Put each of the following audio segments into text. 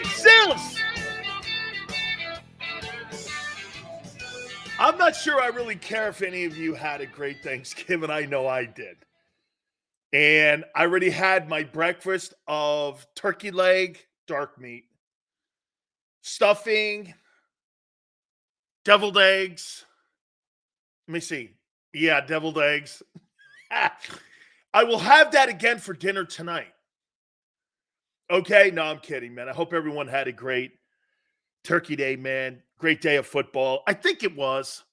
Big Sills. I'm not sure I really care if any of you had a great Thanksgiving. I know I did. And I already had my breakfast of turkey leg, dark meat, stuffing, deviled eggs. Let me see. Yeah, deviled eggs. I will have that again for dinner tonight. Okay? No, I'm kidding, man. I hope everyone had a great Turkey Day, man. Great day of football. I think it was.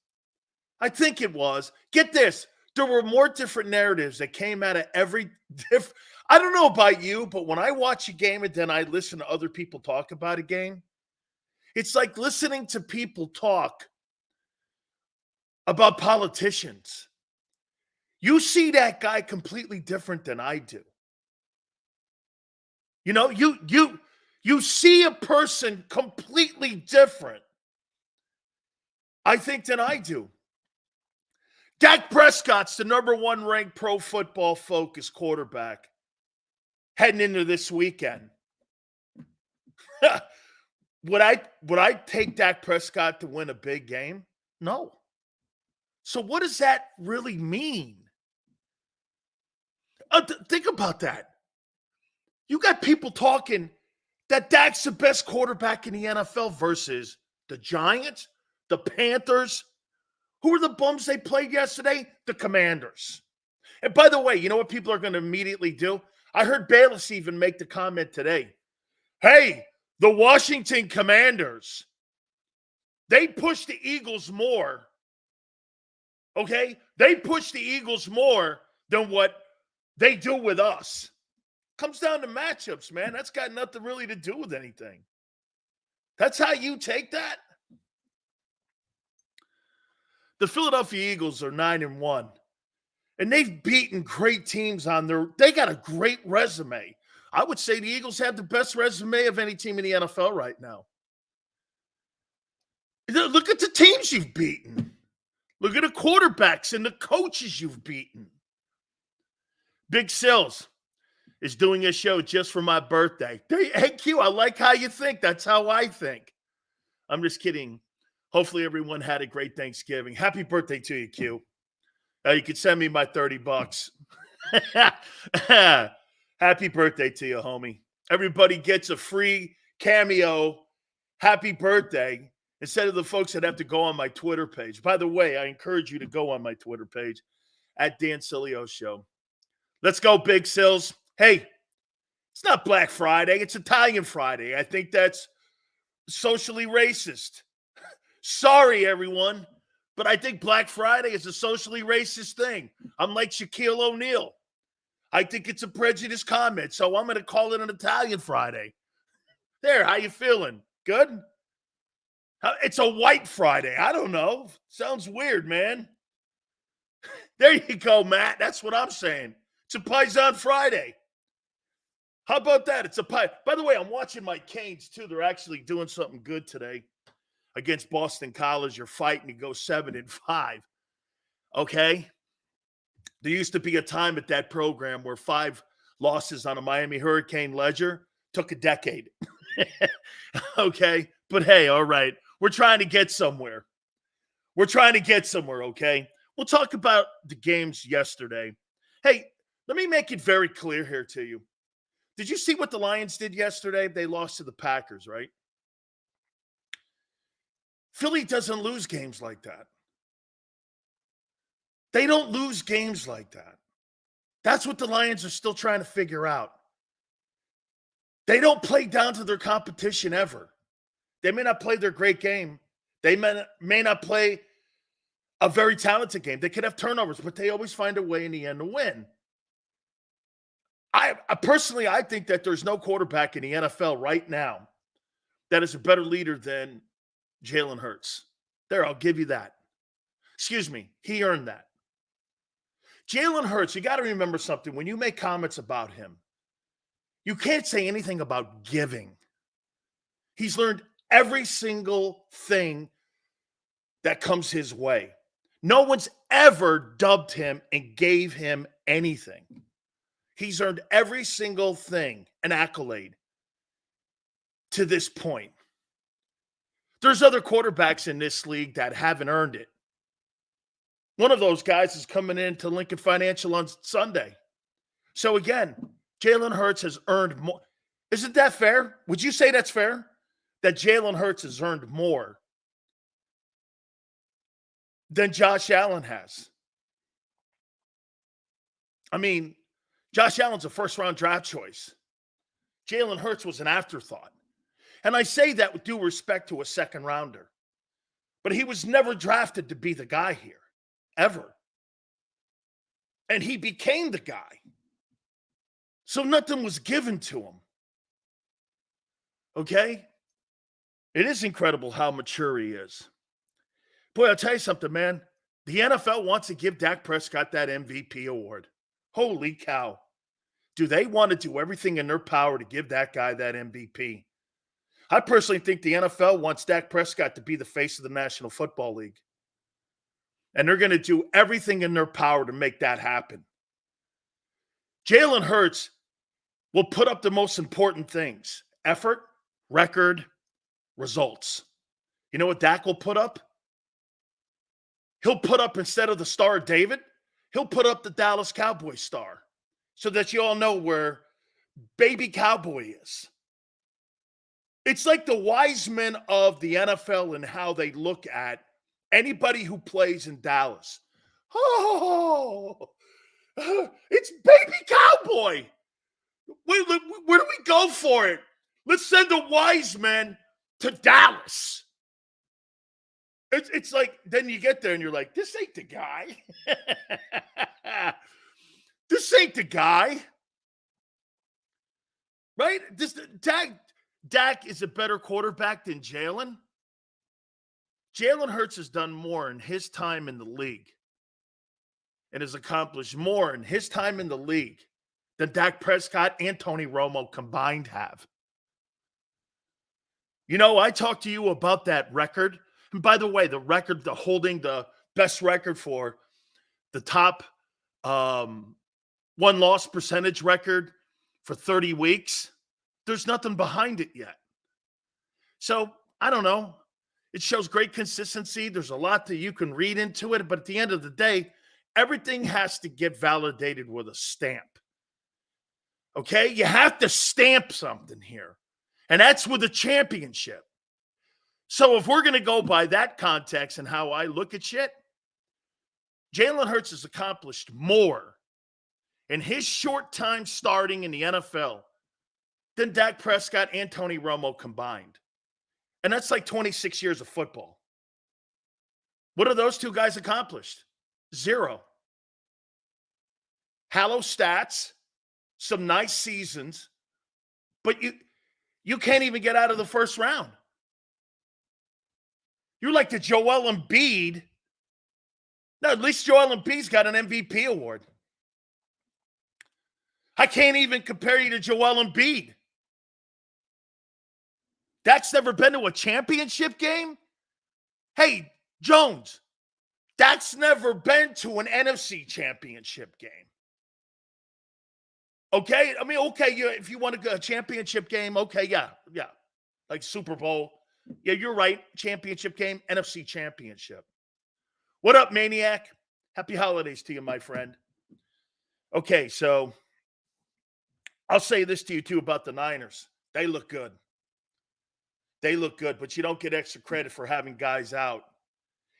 Get this. There were more different narratives that came out of every different. I don't know about you, but when I watch a game and then I listen to other people talk about a game, it's like listening to people talk about politicians. You see that guy completely different than I do. You know, you see a person completely different, I think, than I do. Dak Prescott's the number one ranked Pro Football Focus quarterback heading into this weekend. Would I take Dak Prescott to win a big game? No. So what does that really mean? Think about that. You got people talking that Dak's the best quarterback in the NFL versus the Giants, the Panthers. Who were the bums they played yesterday? The Commanders. And by the way, you know what people are going to immediately do? I heard Bayless even make the comment today. Hey, the Washington Commanders, they push the Eagles more. Okay? They push the Eagles more than what they do with us. Comes down to matchups, man. That's got nothing really to do with anything. That's how you take that? The Philadelphia Eagles are 9-1, and they've beaten great teams they got a great resume. I would say the Eagles have the best resume of any team in the NFL right now. Look at the teams you've beaten. Look at the quarterbacks and the coaches you've beaten. Big Sills is doing a show just for my birthday. Hey, Q, I like how you think. That's how I think. I'm just kidding. Hopefully everyone had a great Thanksgiving. Happy birthday to you, Q. You can send me my $30. Happy birthday to you, homie. Everybody gets a free cameo happy birthday instead of the folks that have to go on my Twitter page. By the way, I encourage you to go on my Twitter page at Dan Sileo Show. Let's go, Big Sills. Hey, it's not Black Friday. It's Italian Friday. I think that's socially racist. Sorry, everyone, but I think Black Friday is a socially racist thing. I'm like Shaquille O'Neal. I think it's a prejudice comment, so I'm going to call it an Italian Friday. There, how you feeling? Good? It's a white Friday. I don't know. Sounds weird, man. There you go, Matt. That's what I'm saying. It's a Paisan Friday. How about that? It's a pie. By the way, I'm watching my Canes, too. They're actually doing something good today. Against Boston College, you're fighting to go 7-5. Okay? There used to be a time at that program where 5 losses on a Miami Hurricane ledger took a decade. Okay? But hey, all right. We're trying to get somewhere. Okay? We'll talk about the games yesterday. Hey, let me make it very clear here to you. Did you see what the Lions did yesterday? They lost to the Packers, right? Philly doesn't lose games like that. They don't lose games like that. That's what the Lions are still trying to figure out. They don't play down to their competition ever. They may not play their great game. They may not play a very talented game. They could have turnovers, but they always find a way in the end to win. I personally think that there's no quarterback in the NFL right now that is a better leader than Jalen Hurts. There, I'll give you that. Excuse me, he earned that. Jalen Hurts, you got to remember something. When you make comments about him, you can't say anything about giving. He's learned every single thing that comes his way. No one's ever dubbed him and gave him anything. He's earned every single thing, an accolade. to this point. There's other quarterbacks in this league that haven't earned it. One of those guys is coming into Lincoln Financial on Sunday. So again, Jalen Hurts has earned more. Isn't that fair? Would you say that's fair? That Jalen Hurts has earned more than Josh Allen has. I mean, Josh Allen's a first-round draft choice. Jalen Hurts was an afterthought. And I say that with due respect to a second-rounder. But he was never drafted to be the guy here, ever. And he became the guy. So nothing was given to him. Okay? It is incredible how mature he is. Boy, I'll tell you something, man. The NFL wants to give Dak Prescott that MVP award. Holy cow. Do they want to do everything in their power to give that guy that MVP? I personally think the NFL wants Dak Prescott to be the face of the National Football League. And they're going to do everything in their power to make that happen. Jalen Hurts will put up the most important things: effort, record, results. You know what Dak will put up? He'll put up, instead of the Star of David, he'll put up the Dallas Cowboys star, so that you all know where baby Cowboy is. It's like the wise men of the NFL and how they look at anybody who plays in Dallas. Oh, it's baby Cowboy. Where do we go for it? Let's send the wise men to Dallas. It's like, then you get there and you're like, this ain't the guy. This ain't the guy. Right? Dak is a better quarterback than Jalen. Jalen Hurts has done more in his time in the league and has accomplished more in his time in the league than Dak Prescott and Tony Romo combined have. You know, I talked to you about that record. And by the way, the record, holding the best record for the top one-loss percentage record for 30 weeks, there's nothing behind it yet. So, I don't know. It shows great consistency. There's a lot that you can read into it. But at the end of the day, everything has to get validated with a stamp. Okay? You have to stamp something here. And that's with a championship. So if we're going to go by that context and how I look at shit, Jalen Hurts has accomplished more in his short time starting in the NFL than Dak Prescott and Tony Romo combined. And that's like 26 years of football. What have those two guys accomplished? Zero. Hollow stats, some nice seasons, but you can't even get out of the first round. You're like the Joel Embiid. No, at least Joel Embiid's got an MVP award. I can't even compare you to Joel Embiid. Dak's never been to a championship game? Hey, Jones, Dak's never been to an NFC championship game. Okay? I mean, okay, if you want to go a championship game, okay, yeah. Like Super Bowl. Yeah, you're right. Championship game, NFC championship. What up, Maniac? Happy holidays to you, my friend. Okay, so I'll say this to you, too, about the Niners. They look good. They look good, but you don't get extra credit for having guys out.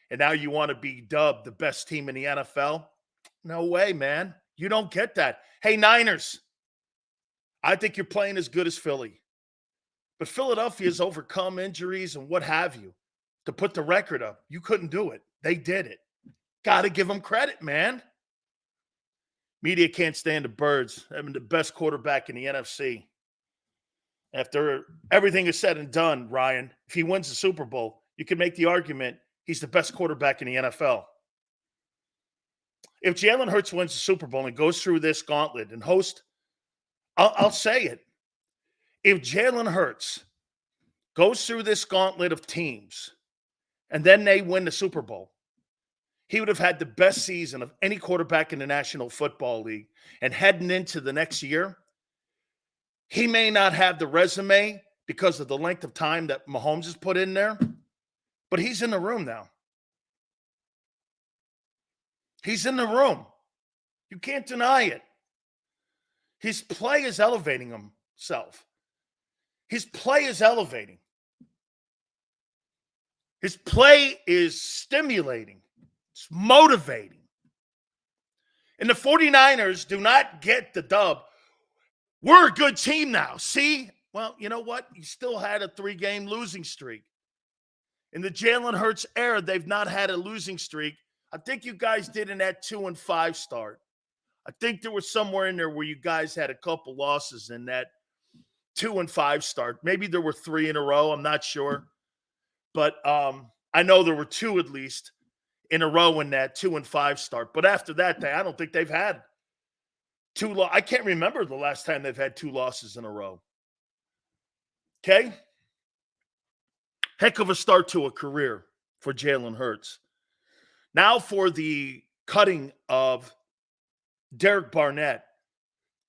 And now you want to be dubbed the best team in the NFL? No way, man. You don't get that. Hey, Niners, I think you're playing as good as Philly. But Philadelphia's overcome injuries and what have you to put the record up. You couldn't do it. They did it. Got to give them credit, man. Media can't stand the birds. Having the best quarterback in the NFC. After everything is said and done, Ryan, if he wins the Super Bowl, you can make the argument he's the best quarterback in the NFL. If Jalen Hurts wins the Super Bowl and goes through this gauntlet and hosts, I'll say it. If Jalen Hurts goes through this gauntlet of teams and then they win the Super Bowl, he would have had the best season of any quarterback in the National Football League. And heading into the next year, he may not have the resume because of the length of time that Mahomes has put in there. But he's in the room now. He's in the room. You can't deny it. His play is elevating himself. His play is elevating. His play is stimulating. It's motivating. And the 49ers do not get the dub. We're a good team now. See? Well, you know what? You still had a 3-game losing streak. In the Jalen Hurts era, they've not had a losing streak. I think you guys did in that 2-5 start. I think there was somewhere in there where you guys had a couple losses in that 2-5 start. Maybe there were 3 in a row. I'm not sure. But I know there were 2 at least in a row in that 2-5 start. But after that, I don't think they've had 2 I can't remember the last time they've had 2 losses in a row. Okay? Heck of a start to a career for Jalen Hurts. Now for the cutting of Derek Barnett.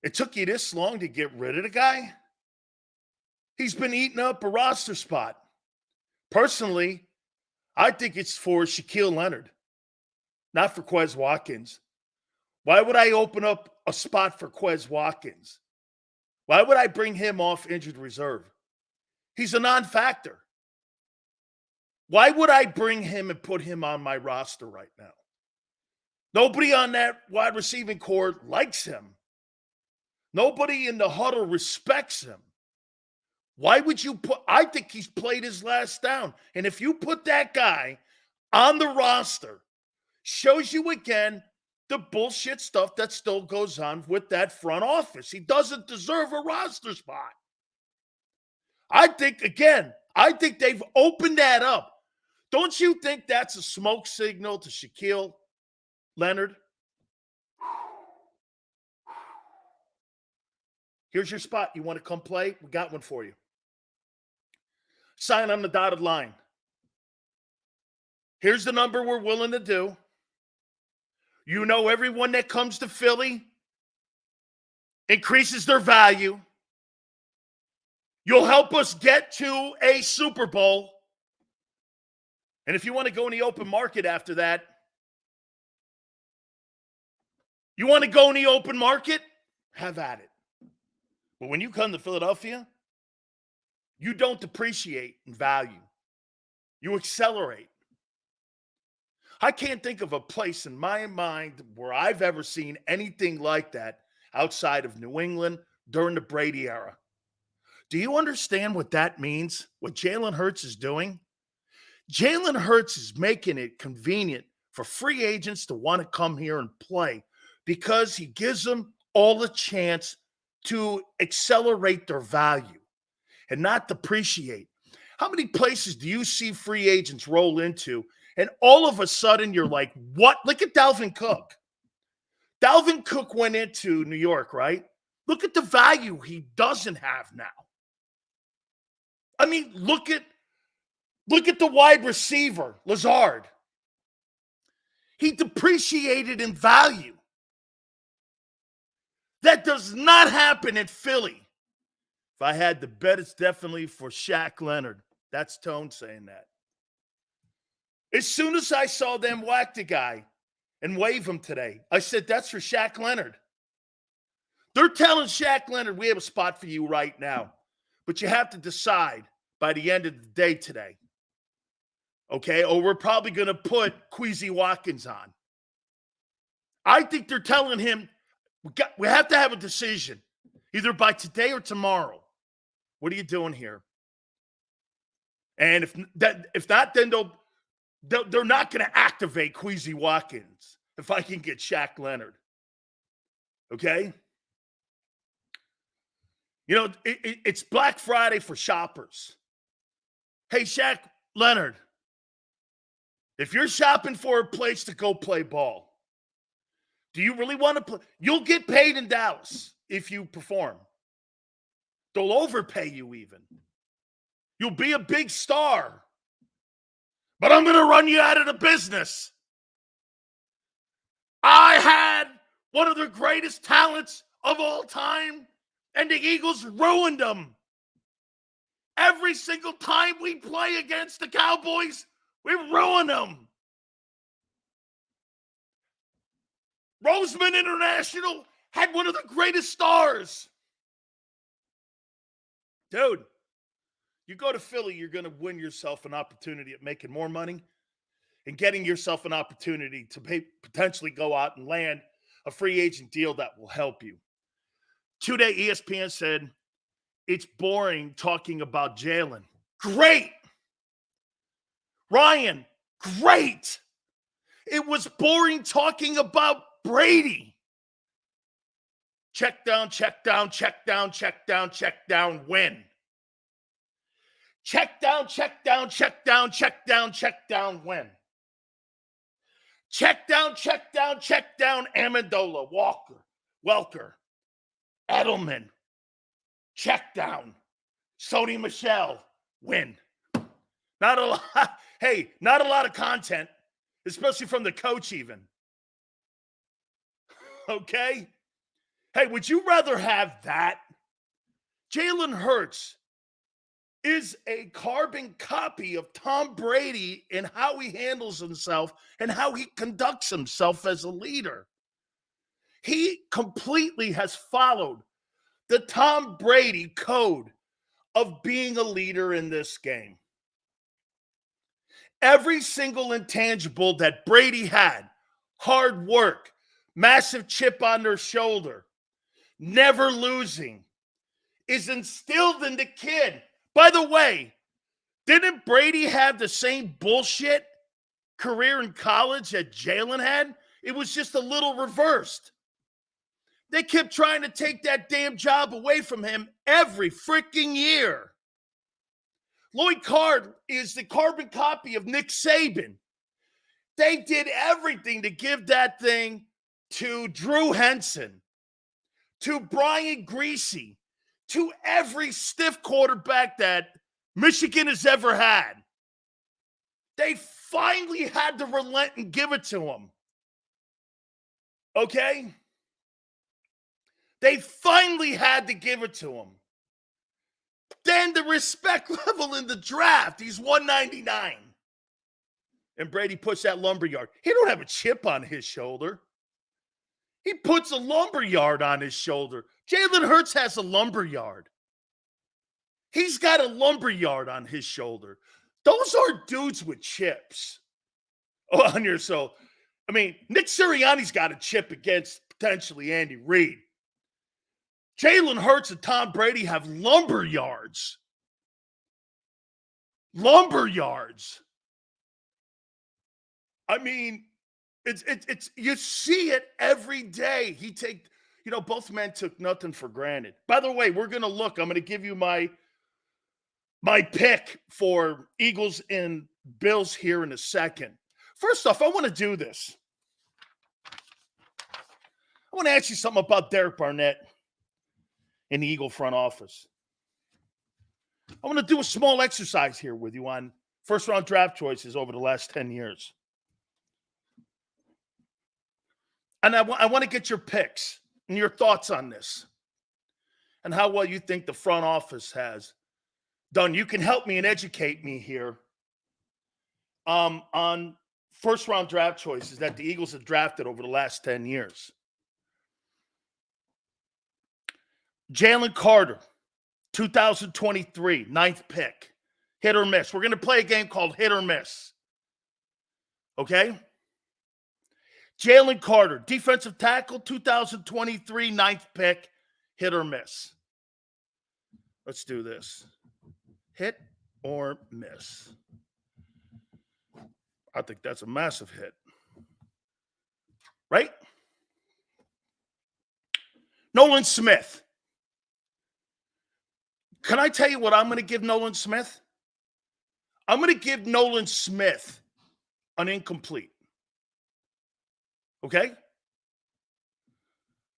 It took you this long to get rid of the guy? He's been eating up a roster spot. Personally, I think it's for Shaquille Leonard, not for Quez Watkins. Why would I open up a spot for Quez Watkins? Why would I bring him off injured reserve? He's a non-factor. Why would I bring him and put him on my roster right now? Nobody on that wide receiving core likes him. Nobody in the huddle respects him. Why would you put – I think he's played his last down. And if you put that guy on the roster, shows you again the bullshit stuff that still goes on with that front office. He doesn't deserve a roster spot. I think they've opened that up. Don't you think that's a smoke signal to Shaquille Leonard? Here's your spot. You want to come play? We got one for you. Sign on the dotted line. Here's the number we're willing to do. You know, everyone that comes to Philly increases their value. You'll help us get to a Super Bowl. And if you want to go in the open market after that, you want to go in the open market? Have at it. But when you come to Philadelphia, you don't depreciate in value. You accelerate. I can't think of a place in my mind where I've ever seen anything like that outside of New England during the Brady era. Do you understand what that means? What Jalen Hurts is doing? Jalen Hurts is making it convenient for free agents to want to come here and play because he gives them all a chance to accelerate their value and not depreciate. How many places do you see free agents roll into and all of a sudden you're like, what? Look at Dalvin Cook. Dalvin Cook went into New York, right? Look at the value he doesn't have now. I mean, look at the wide receiver, Lazard. He depreciated in value. That does not happen in Philly. If I had to bet, it's definitely for Shaq Leonard. That's Tone saying that. As soon as I saw them whack the guy and wave him today, I said, that's for Shaq Leonard. They're telling Shaq Leonard, we have a spot for you right now. But you have to decide by the end of the day today. Okay? Or we're probably going to put Queasy Watkins on. I think they're telling him, we have to have a decision, either by today or tomorrow. What are you doing here? And if not, then they're not going to activate Queasy Watkins if I can get Shaq Leonard. Okay? You know, it's Black Friday for shoppers. Hey, Shaq Leonard, if you're shopping for a place to go play ball, do you really want to play? You'll get paid in Dallas if you perform. They'll overpay you even. You'll be a big star. But I'm going to run you out of the business. I had one of the greatest talents of all time, and the Eagles ruined him. Every single time we play against the Cowboys, we ruin them. Roseman International had one of the greatest stars. Dude, you go to Philly, you're going to win yourself an opportunity at making more money and getting yourself an opportunity to potentially go out and land a free agent deal that will help you. Today, ESPN said, it's boring talking about Jalen. Great. Ryan, great. It was boring talking about Brady. Check down, check down, check down, check down, check down, win. Check down, check down, check down, check down, check down, win. Check down, check down, check down, Amendola, Walker, Welker, Edelman. Check down. Sony Michel, win. Not a lot. Hey, not a lot of content, especially from the coach even. Okay? Hey, would you rather have that? Jalen Hurts is a carbon copy of Tom Brady in how he handles himself and how he conducts himself as a leader. He completely has followed the Tom Brady code of being a leader in this game. Every single intangible that Brady had, hard work, massive chip on their shoulder, never losing, is instilled in the kid. By the way, didn't Brady have the same bullshit career in college that Jalen had? It was just a little reversed. They kept trying to take that damn job away from him every freaking year. Lloyd Carr is the carbon copy of Nick Saban. They did everything to give that thing to Drew Henson, to Brian Griese, to every stiff quarterback that Michigan has ever had. They finally had to relent and give it to him. Okay? They finally had to give it to him. Then the respect level in the draft, he's 199. And Brady puts that lumberyard. He don't have a chip on his shoulder. He puts a lumberyard on his shoulder. Jalen Hurts has a lumberyard. He's got a lumberyard on his shoulder. Those are dudes with chips. Oh, on your soul. I mean, Nick Sirianni's got a chip against potentially Andy Reid. Jalen Hurts and Tom Brady have lumberyards. Lumberyards. I mean, it's you see it every day. Both men took nothing for granted. By the way, we're going to look. I'm going to give you my pick for Eagles and Bills here in a second. First off, I want to do this. I want to ask you something about Derek Barnett in the Eagle front office. I want to do a small exercise here with you on first-round draft choices over the last 10 years. And I want to get your picks and your thoughts on this and how well you think the front office has done. You can help me and educate me here on first-round draft choices that the Eagles have drafted over the last 10 years. Jalen Carter, 2023, 9th pick. Hit or miss. We're going to play a game called Hit or Miss. Okay? Jalen Carter, defensive tackle, 2023, 9th pick. Hit or miss. Let's do this. Hit or miss. I think that's a massive hit. Right? Nolan Smith. Can I tell you what I'm going to give Nolan Smith? I'm going to give Nolan Smith an incomplete. Okay?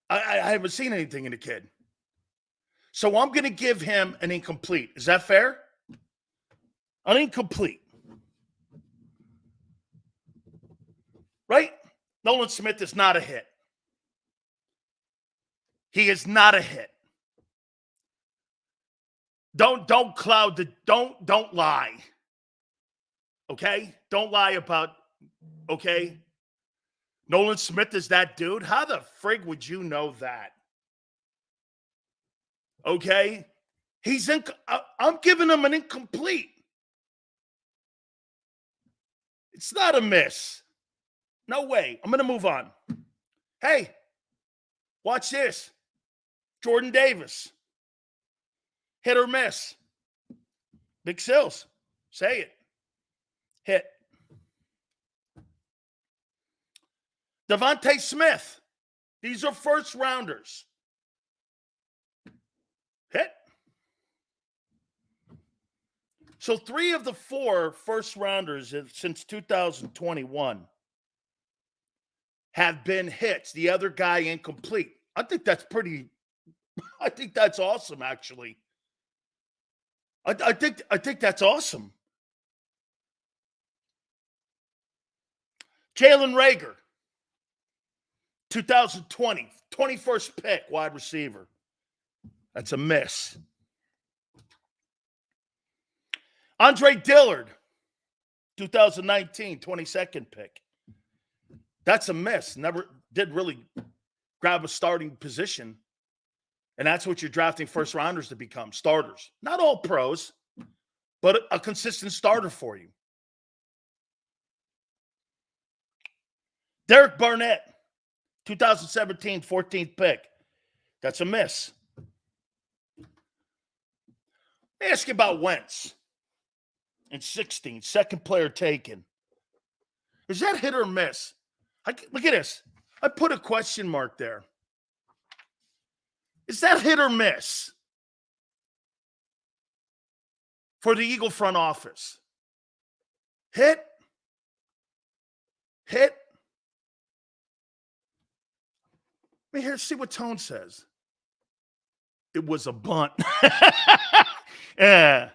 I haven't seen anything in the kid. So I'm going to give him an incomplete. Is that fair? An incomplete. Right? Nolan Smith is not a hit. He is not a hit. Don't cloud the don't lie. Okay? Don't lie about, okay? Nolan Smith is that dude? How the frig would you know that? Okay? I'm giving him an incomplete. It's not a miss. No way. I'm going to move on. Hey, watch this. Jordan Davis. Hit or miss. Big Sills. Say it. Hit. Devontae Smith. These are first rounders. Hit. So 3 of the 4 first rounders since 2021 have been hits. The other guy incomplete. I think that's awesome, actually. I think that's awesome. Jalen Reagor, 2020, 21st pick, wide receiver. That's a miss. Andre Dillard, 2019, 22nd pick. That's a miss. Never did really grab a starting position. And that's what you're drafting first rounders to become, starters. Not all pros, but a consistent starter for you. Derek Barnett, 2017, 14th pick. That's a miss. Let me ask you about Wentz. In 16, second player taken. Is that hit or miss? Look at this. I put a question mark there. Is that hit or miss for the Eagle front office? Hit? Hit? Let me hear, see what Tone says. It was a bunt. Yeah.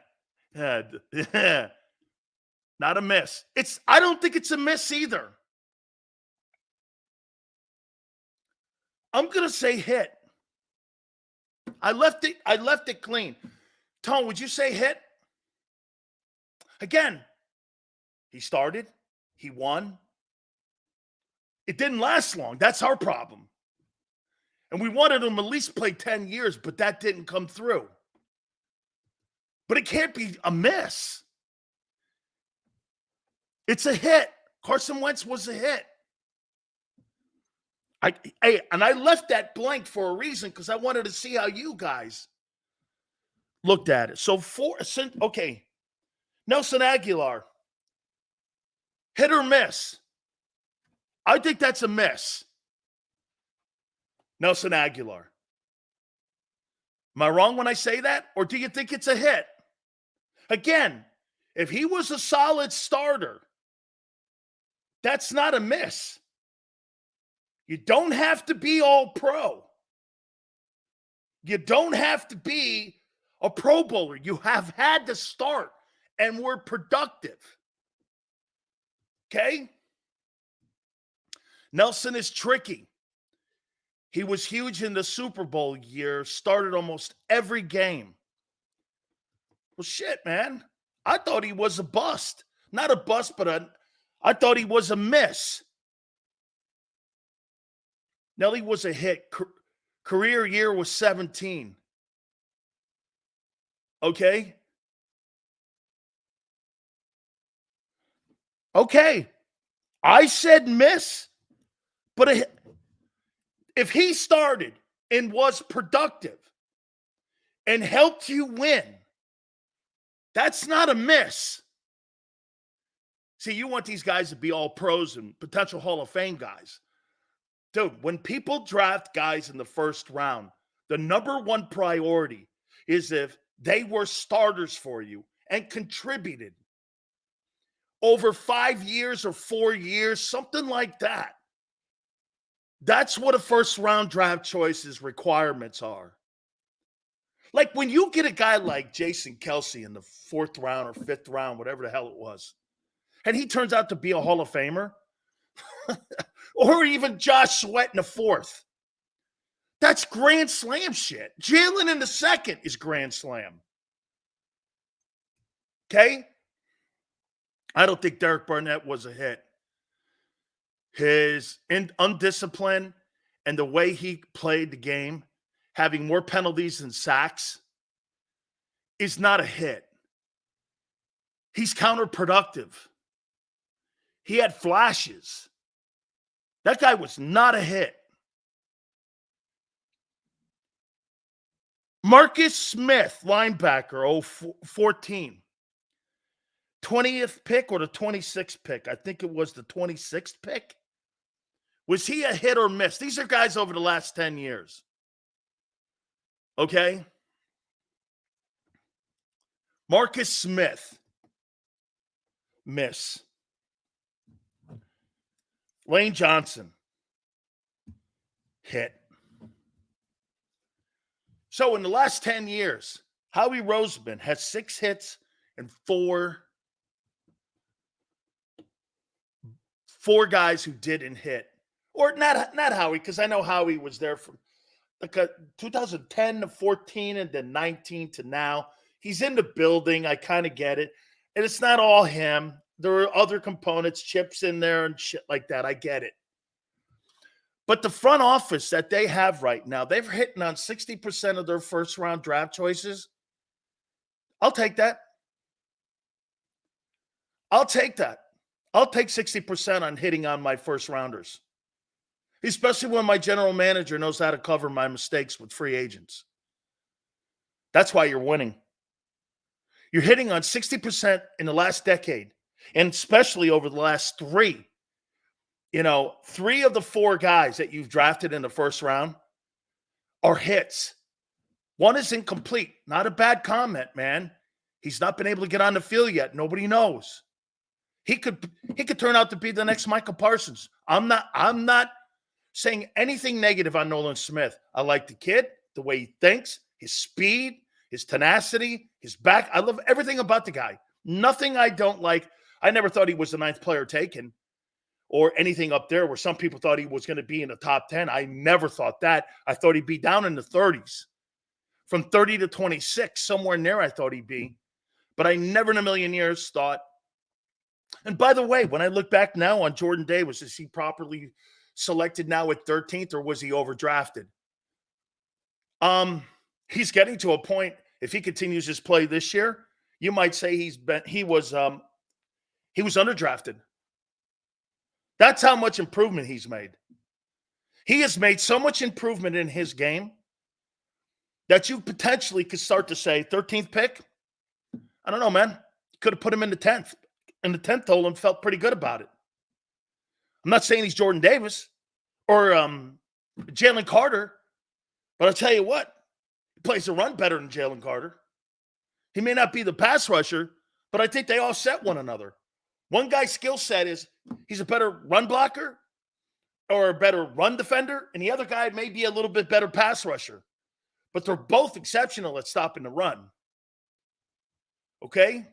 Not a miss. I don't think it's a miss either. I'm gonna say hit. I left it clean. Tone, would you say hit? Again, he started, he won. It didn't last long. That's our problem. And we wanted him at least play 10 years, but that didn't come through. But it can't be a miss. It's a hit. Carson Wentz was a hit. And I left that blank for a reason because I wanted to see how you guys looked at it. So okay. Nelson Aguilar. Hit or miss? I think that's a miss. Nelson Aguilar. Am I wrong when I say that? Or do you think it's a hit? Again, if he was a solid starter, that's not a miss. You don't have to be all pro. You don't have to be a Pro Bowler. You have had to start and were productive. Okay? Nelson is tricky. He was huge in the Super Bowl year, started almost every game. Well, shit, man. I thought he was a bust. Not a bust, but I thought he was a miss. Nelly was a hit. Career year was 17. Okay? Okay. I said miss, but if he started and was productive and helped you win, that's not a miss. See, you want these guys to be all pros and potential Hall of Fame guys. Dude, when people draft guys in the first round, the number one priority is if they were starters for you and contributed over 5 years or 4 years, something like that. That's what a first round draft choice's requirements are. Like when you get a guy like Jason Kelce in the 4th round or 5th round, whatever the hell it was, and he turns out to be a Hall of Famer, or even Josh Sweat in the 4th. That's grand slam shit. Jalen in the 2nd is grand slam. Okay? I don't think Derek Barnett was a hit. His undiscipline and the way he played the game, having more penalties than sacks, is not a hit. He's counterproductive. He had flashes. That guy was not a hit. Marcus Smith, linebacker, 14. 20th pick or the 26th pick? I think it was the 26th pick. Was he a hit or miss? These are guys over the last 10 years. Okay? Marcus Smith, miss. Lane Johnson, hit. So in the last 10 years, Howie Roseman has 6 hits and four guys who didn't hit. Or not Howie, because I know Howie was there from like 2010 to 14 and then 19 to now. He's in the building. I kind of get it. And it's not all him. There are other components, chips in there and shit like that. I get it. But the front office that they have right now, they're hitting on 60% of their first-round draft choices. I'll take that. I'll take that. I'll take 60% on hitting on my first-rounders, especially when my general manager knows how to cover my mistakes with free agents. That's why you're winning. You're hitting on 60% in the last decade, and especially over the last 3. 3 of the 4 guys that you've drafted in the first round are hits. 1 is incomplete. Not a bad comment, man. He's not been able to get on the field yet. Nobody knows. He could turn out to be the next Michael Parsons. I'm not saying anything negative on Nolan Smith. I like the kid, the way he thinks, his speed, his tenacity, his back. I love everything about the guy. Nothing I don't like. I never thought he was the 9th player taken or anything up there where some people thought he was going to be in the top 10. I never thought that. I thought he'd be down in the 30s. From 30 to 26, somewhere in there I thought he'd be. But I never in a million years thought. And by the way, when I look back now on Jordan Davis, is he properly selected now at 13th or was he overdrafted? He's getting to a point, if he continues his play this year, you might say he was underdrafted. That's how much improvement he's made. He has made so much improvement in his game that you potentially could start to say 13th pick. I don't know, man. You could have put him in the 10th. In the 10th hole and felt pretty good about it. I'm not saying he's Jordan Davis or Jalen Carter, but I'll tell you what, he plays the run better than Jalen Carter. He may not be the pass rusher, but I think they all set one another. One guy's skill set is he's a better run blocker or a better run defender, and the other guy may be a little bit better pass rusher. But they're both exceptional at stopping the run. Okay?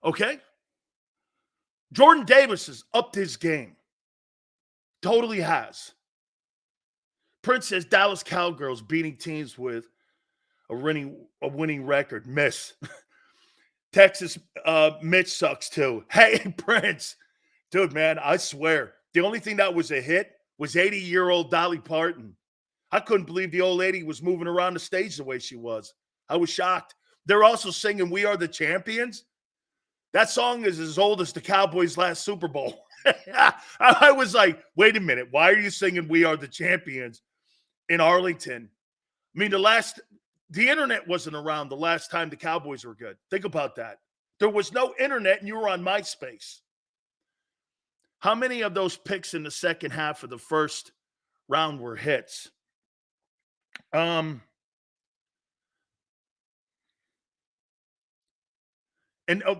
Okay? Jordan Davis has upped his game. Totally has. Prince says Dallas Cowgirls beating teams with a winning record. Miss. Texas Mitch sucks too. Hey, Prince. Dude, man, I swear. The only thing that was a hit was 80-year-old Dolly Parton. I couldn't believe the old lady was moving around the stage the way she was. I was shocked. They're also singing We Are the Champions. That song is as old as the Cowboys' last Super Bowl. I was like, wait a minute. Why are you singing We Are the Champions in Arlington? I mean, the internet wasn't around the last time the Cowboys were good. Think about that. There was no internet and you were on MySpace. How many of those picks in the second half of the first round were hits? And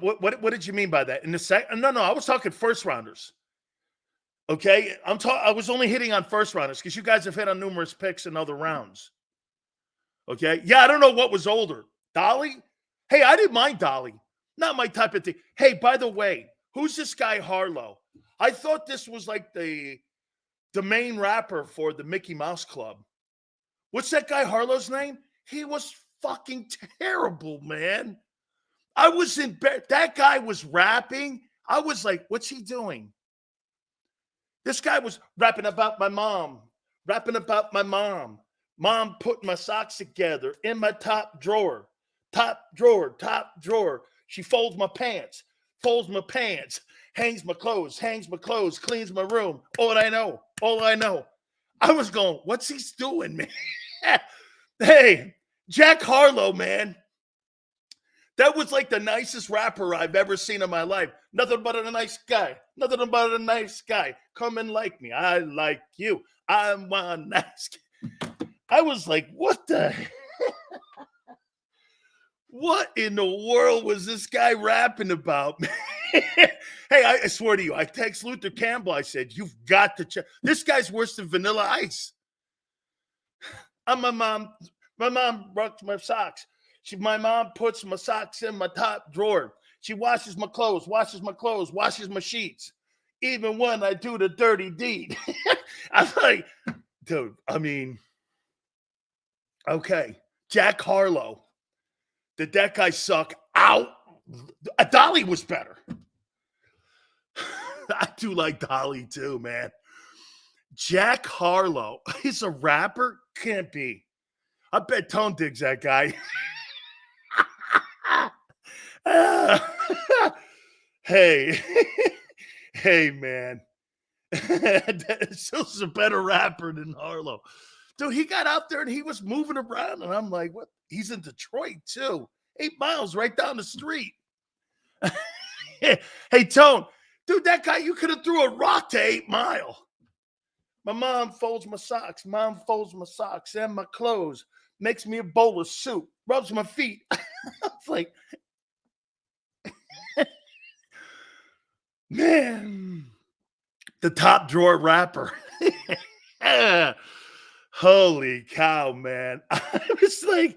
what did you mean by that? In the second? No, I was talking first rounders. Okay, I was only hitting on first rounders because you guys have hit on numerous picks in other rounds. Okay, yeah, I don't know what was older, Dolly. Hey, I didn't mind Dolly. Not my type of thing. Hey, by the way, who's this guy Harlow? I thought this was like the main rapper for the Mickey Mouse Club. What's that guy Harlow's name? He was fucking terrible, man. I was in bed. That guy was rapping. I was like, what's he doing? This guy was rapping about my mom, rapping about my mom. Mom put my socks together in my top drawer, top drawer, top drawer. She folds my pants, hangs my clothes, cleans my room. All I know. I was going, what's he doing, man? Hey, Jack Harlow, man. That was like the nicest rapper I've ever seen in my life. Nothing but a nice guy. Nothing but a nice guy. Come and like me. I like you. I'm a nice guy. I was like, what the what in the world was this guy rapping about? Hey, I swear to you, I text Luther Campbell. I said, you've got to check. This guy's worse than Vanilla Ice. My mom brushed my socks. My mom puts my socks in my top drawer. She washes my clothes, washes my sheets. Even when I do the dirty deed. I'm like, dude, I mean, okay. Jack Harlow. Did that guy suck out? Dolly was better. I do like Dolly too, man. Jack Harlow is a rapper? Can't be. I bet Tone digs that guy. Hey, hey, man. Sil's a better rapper than Harlow. Dude, he got out there and he was moving around, and I'm like, what? He's in Detroit, too. 8 miles right down the street. Hey, Tone, dude, that guy, you could have threw a rock to 8 Mile. My mom folds my socks. Mom folds my socks and my clothes. Makes me a bowl of soup. Rubs my feet. It's like, man, the top drawer rapper. Holy cow, man. I was like,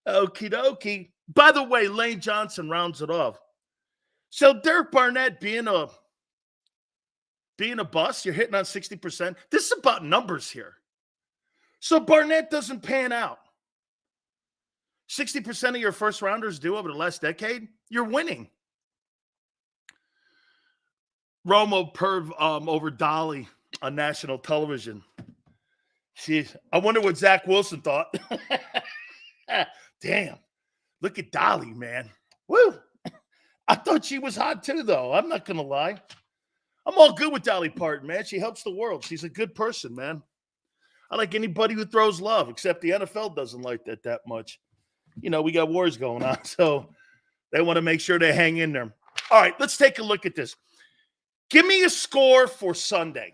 okie dokie. By the way, Lane Johnson rounds it off. So Derek Barnett being a bust, you're hitting on 60%. This is about numbers here. So Barnett doesn't pan out. 60% of your first rounders do over the last decade. You're winning. Romo perv over Dolly on national television. Jeez, I wonder what Zach Wilson thought. Damn. Look at Dolly, man. Woo. I thought she was hot too, though. I'm not going to lie. I'm all good with Dolly Parton, man. She helps the world. She's a good person, man. I like anybody who throws love, except the NFL doesn't like that much. You know, we got wars going on, so they want to make sure they hang in there. All right, let's take a look at this. Give me a score for Sunday.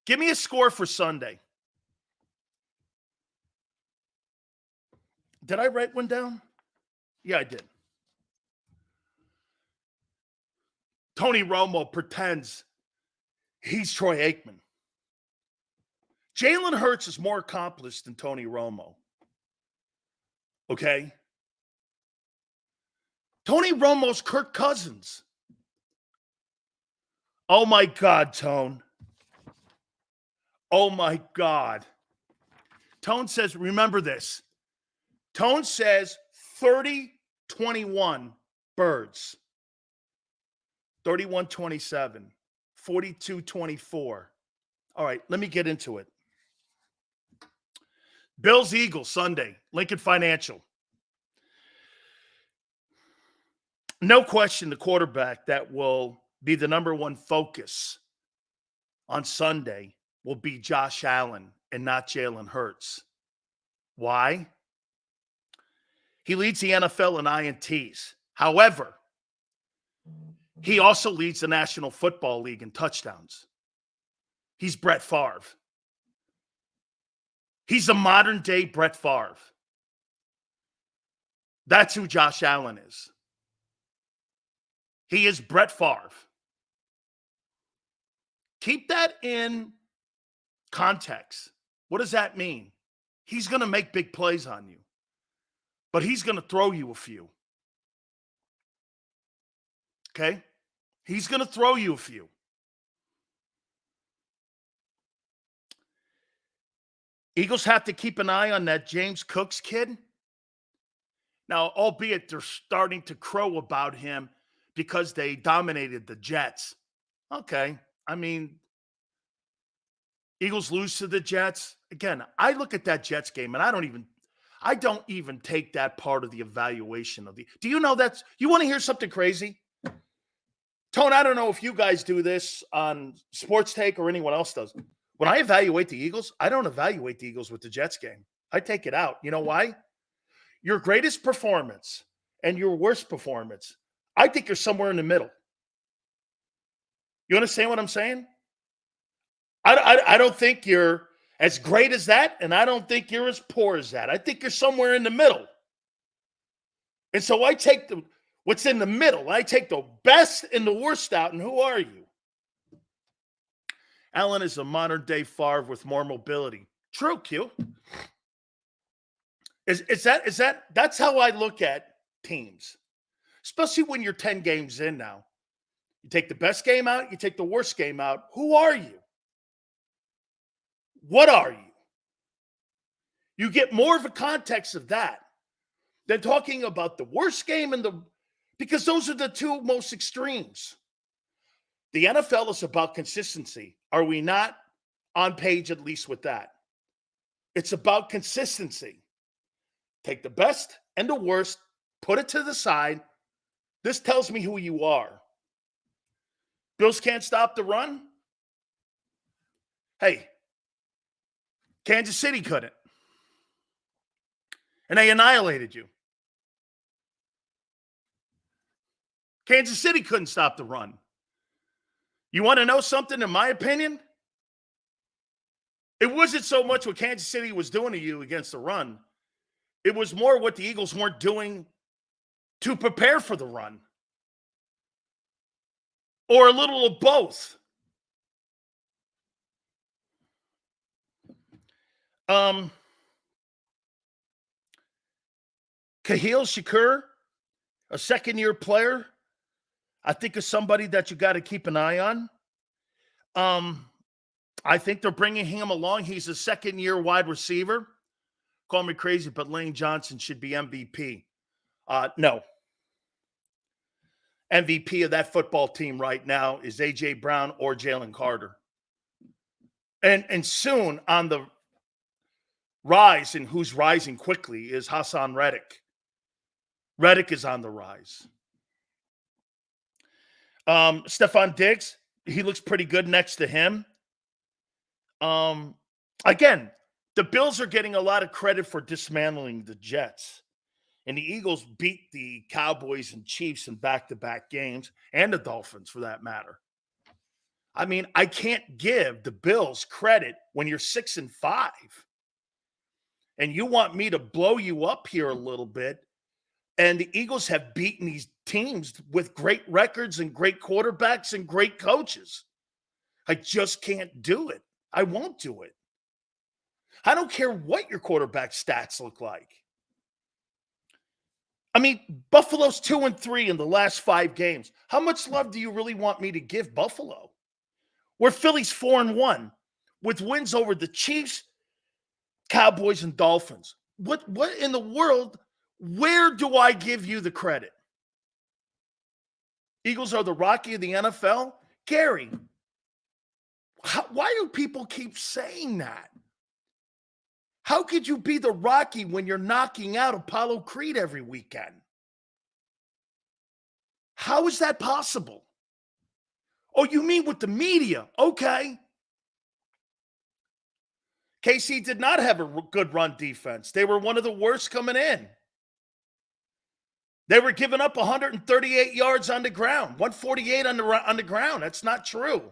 Give me a score for Sunday. Did I write one down? Yeah, I did. Tony Romo pretends he's Troy Aikman. Jalen Hurts is more accomplished than Tony Romo. Okay? Tony Romo's Kirk Cousins. Oh, my God, Tone. Oh, my God. Tone says, remember this. Tone says 30-21 Birds. 31-27. 42-24. All right, let me get into it. Bills Eagles Sunday, Lincoln Financial. No question the quarterback that will be the number one focus on Sunday will be Josh Allen and not Jalen Hurts. Why? He leads the NFL in INTs. However, he also leads the National Football League in touchdowns. He's Brett Favre. He's a modern-day Brett Favre. That's who Josh Allen is. He is Brett Favre. Keep that in context. What does that mean? He's going to make big plays on you, but he's going to throw you a few. Okay? He's going to throw you a few. Eagles have to keep an eye on that James Cooks kid. Now, albeit they're starting to crow about him because they dominated the Jets. Okay. I mean, Eagles lose to the Jets. Again, I look at that Jets game and I don't even take that part of the evaluation of the. Do you know that's you want to hear something crazy? Tone, I don't know if you guys do this on Sports Take or anyone else does. When I evaluate the Eagles, I don't evaluate the Eagles with the Jets game. I take it out. You know why? Your greatest performance and your worst performance, I think you're somewhere in the middle. You understand what I'm saying? I don't think you're as great as that, and I don't think you're as poor as that. I think you're somewhere in the middle. And so I take what's in the middle. I take the best and the worst out, and who are you? Allen is a modern-day Favre with more mobility. True, Q. That's how I look at teams, especially when you're 10 games in now. You take the best game out, you take the worst game out. Who are you? What are you? You get more of a context of that than talking about the worst game because those are the two most extremes. The NFL is about consistency. Are we not on page at least with that? It's about consistency. Take the best and the worst, put it to the side. This tells me who you are. Bills can't stop the run? Hey, Kansas City couldn't. And they annihilated you. Kansas City couldn't stop the run. You want to know something, in my opinion? It wasn't so much what Kansas City was doing to you against the run. It was more what the Eagles weren't doing to prepare for the run. Or a little of both. Kahil Shakur, a second-year player, I think is somebody that you got to keep an eye on. I think they're bringing him along. He's a second-year wide receiver. Call me crazy, but Lane Johnson should be MVP. No. MVP of that football team right now is A.J. Brown or Jalen Carter. And soon on the rise, and who's rising quickly, is Hassan Reddick. Reddick is on the rise. Stephon Diggs, he looks pretty good next to him. Again, the Bills are getting a lot of credit for dismantling the Jets. And the Eagles beat the Cowboys and Chiefs in back-to-back games, and the Dolphins for that matter. I mean, I can't give the Bills credit when you're 6-5. And you want me to blow you up here a little bit. And the Eagles have beaten these teams with great records and great quarterbacks and great coaches. I just can't do it. I won't do it. I don't care what your quarterback stats look like. I mean, Buffalo's 2-3 in the last 5 games. How much love do you really want me to give Buffalo? Where Philly's 4-1 with wins over the Chiefs, Cowboys, and Dolphins. What in the world, where do I give you the credit? Eagles are the Rocky of the NFL? Gary, why do people keep saying that? How could you be the Rocky when you're knocking out Apollo Creed every weekend? How is that possible? Oh, you mean with the media? Okay. KC did not have a good run defense. They were one of the worst coming in. They were giving up 138 yards on the ground, 148 on the ground. That's not true.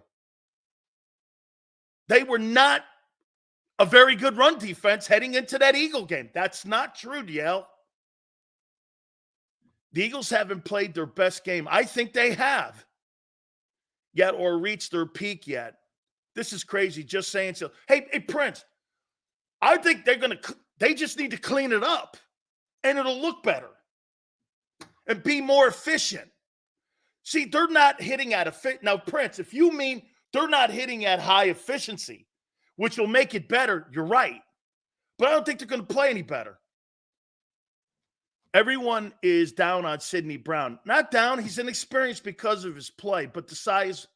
They were not a very good run defense heading into that Eagle game. That's not true, DL. The Eagles haven't played their best game. I think they have yet or reached their peak yet. This is crazy just saying so. Hey, Prince, I think they just need to clean it up and it'll look better and be more efficient. See, they're not hitting at now, Prince, if you mean they're not hitting at high efficiency, which will make it better, you're right. but I don't think they're going to play any better. Everyone is down on Sidney Brown. Not down. He's inexperienced because of his play, but the size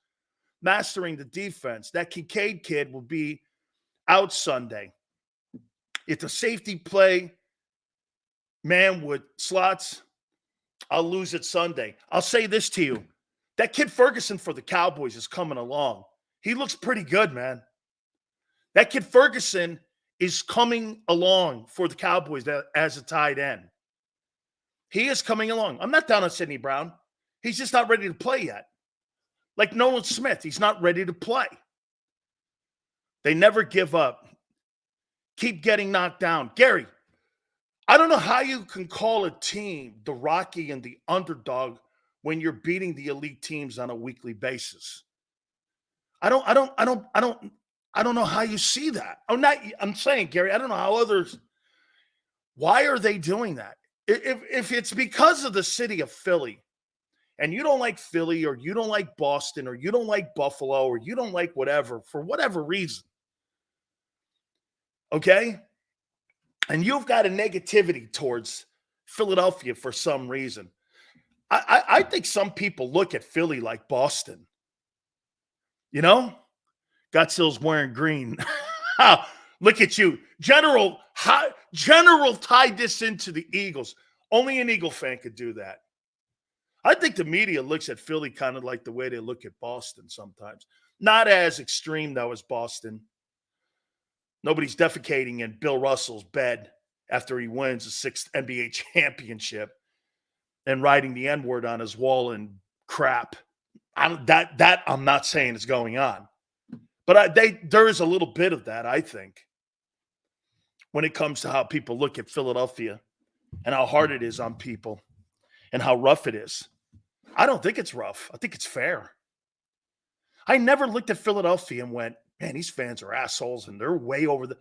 mastering the defense. That Kincaid kid will be out Sunday. It's a safety play, man, with slots. I'll lose it Sunday. I'll say this to you. That kid Ferguson for the Cowboys is coming along. He looks pretty good, man. That kid Ferguson is coming along for the Cowboys as a tight end. He is coming along. I'm not down on Sidney Brown. He's just not ready to play yet. Like Nolan Smith, he's not ready to play. They never give up. Keep getting knocked down. Gary, I don't know how you can call a team the Rocky and the underdog when you're beating the elite teams on a weekly basis. I don't know how you see that. I'm saying, Gary, I don't know how others. Why are they doing that? If it's because of the city of Philly, and you don't like Philly, or you don't like Boston, or you don't like Buffalo, or you don't like whatever, for whatever reason, okay? And you've got a negativity towards Philadelphia for some reason. I think some people look at Philly like Boston. You know? Godzill's wearing green. Look at you. General tied this into the Eagles. Only an Eagle fan could do that. I think the media looks at Philly kind of like the way they look at Boston sometimes. Not as extreme, though, as Boston. Nobody's defecating in Bill Russell's bed after he wins a 6th NBA championship and writing the N-word on his wall and crap. I'm not saying is going on. But there is a little bit of that, I think, when it comes to how people look at Philadelphia and how hard it is on people and how rough it is. I don't think it's rough. I think it's fair. I never looked at Philadelphia and went, man, these fans are assholes and they're way over the.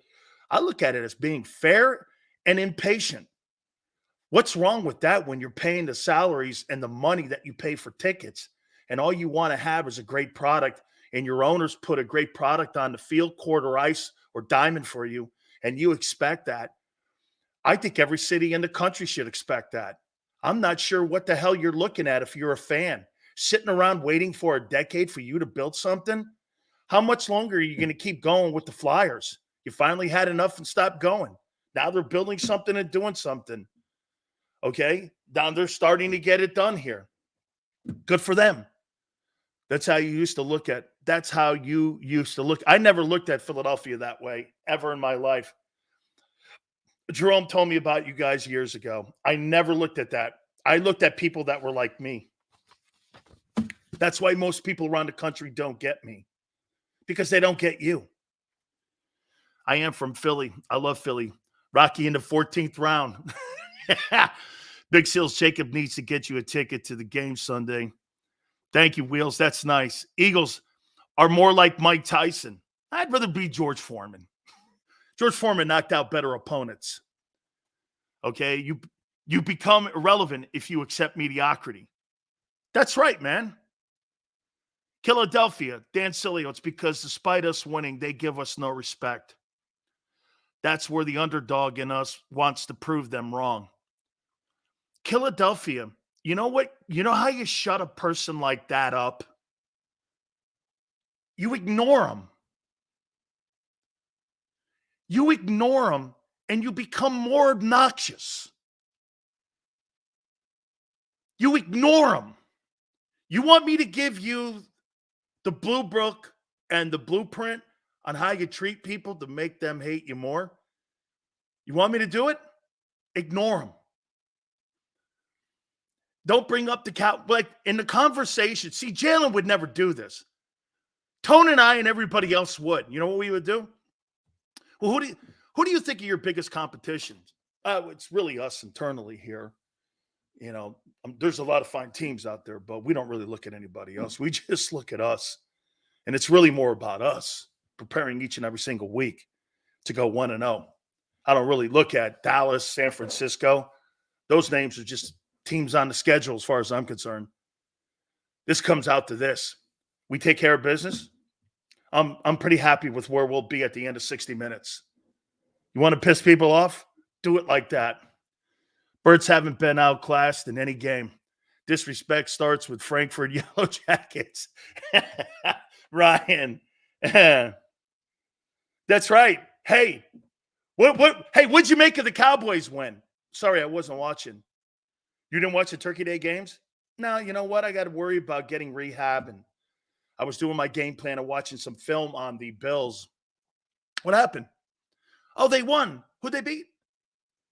I look at it as being fair and impatient. What's wrong with that when you're paying the salaries and the money that you pay for tickets and all you want to have is a great product and your owners put a great product on the field, court or ice or diamond for you, and you expect that? I think every city in the country should expect that. I'm not sure what the hell you're looking at if you're a fan. Sitting around waiting for a decade for you to build something? How much longer are you going to keep going with the Flyers? You finally had enough and stopped going. Now they're building something and doing something. Okay? Now they're starting to get it done here. Good for them. That's how you used to look at. That's how you used to look. I never looked at Philadelphia that way ever in my life. Jerome told me about you guys years ago. I never looked at that. I looked at people that were like me. That's why most people around the country don't get me, because they don't get you. I am from Philly. I love Philly. Rocky in the 14th round. Big Seals, Jacob needs to get you a ticket to the game Sunday. Thank you, Wheels. That's nice. Eagles are more like Mike Tyson. I'd rather be George Foreman. George Foreman knocked out better opponents. Okay? You become irrelevant if you accept mediocrity. That's right, man. Philadelphia, Dan Sileo, it's because despite us winning, they give us no respect. That's where the underdog in us wants to prove them wrong. Philadelphia, you know what? You know how you shut a person like that up? You ignore them. You ignore them and you become more obnoxious. You ignore them. You want me to give you the blue book and the blueprint on how you treat people to make them hate you more? You want me to do it? Ignore them. Don't bring up the cow. Like in the conversation, see, Jalen would never do this. Tone and I and everybody else would. You know what we would do? Well, who do you think are your biggest competitions? It's really us internally here. You know, there's a lot of fine teams out there, but we don't really look at anybody else. We just look at us. And it's really more about us preparing each and every single week to go 1-0. I don't really look at Dallas, San Francisco. Those names are just teams on the schedule as far as I'm concerned. This comes out to this. We take care of business. I'm pretty happy with where we'll be at the end of 60 minutes. You want to piss people off? Do it like that. Birds haven't been outclassed in any game. Disrespect starts with Frankfurt Yellow Jackets. Ryan. That's right. Hey, what'd you make of the Cowboys win? Sorry, I wasn't watching. You didn't watch the Turkey Day games? No, you know what? I got to worry about getting rehab, and I was doing my game plan and watching some film on the Bills. What happened? Oh, they won. Who'd they beat?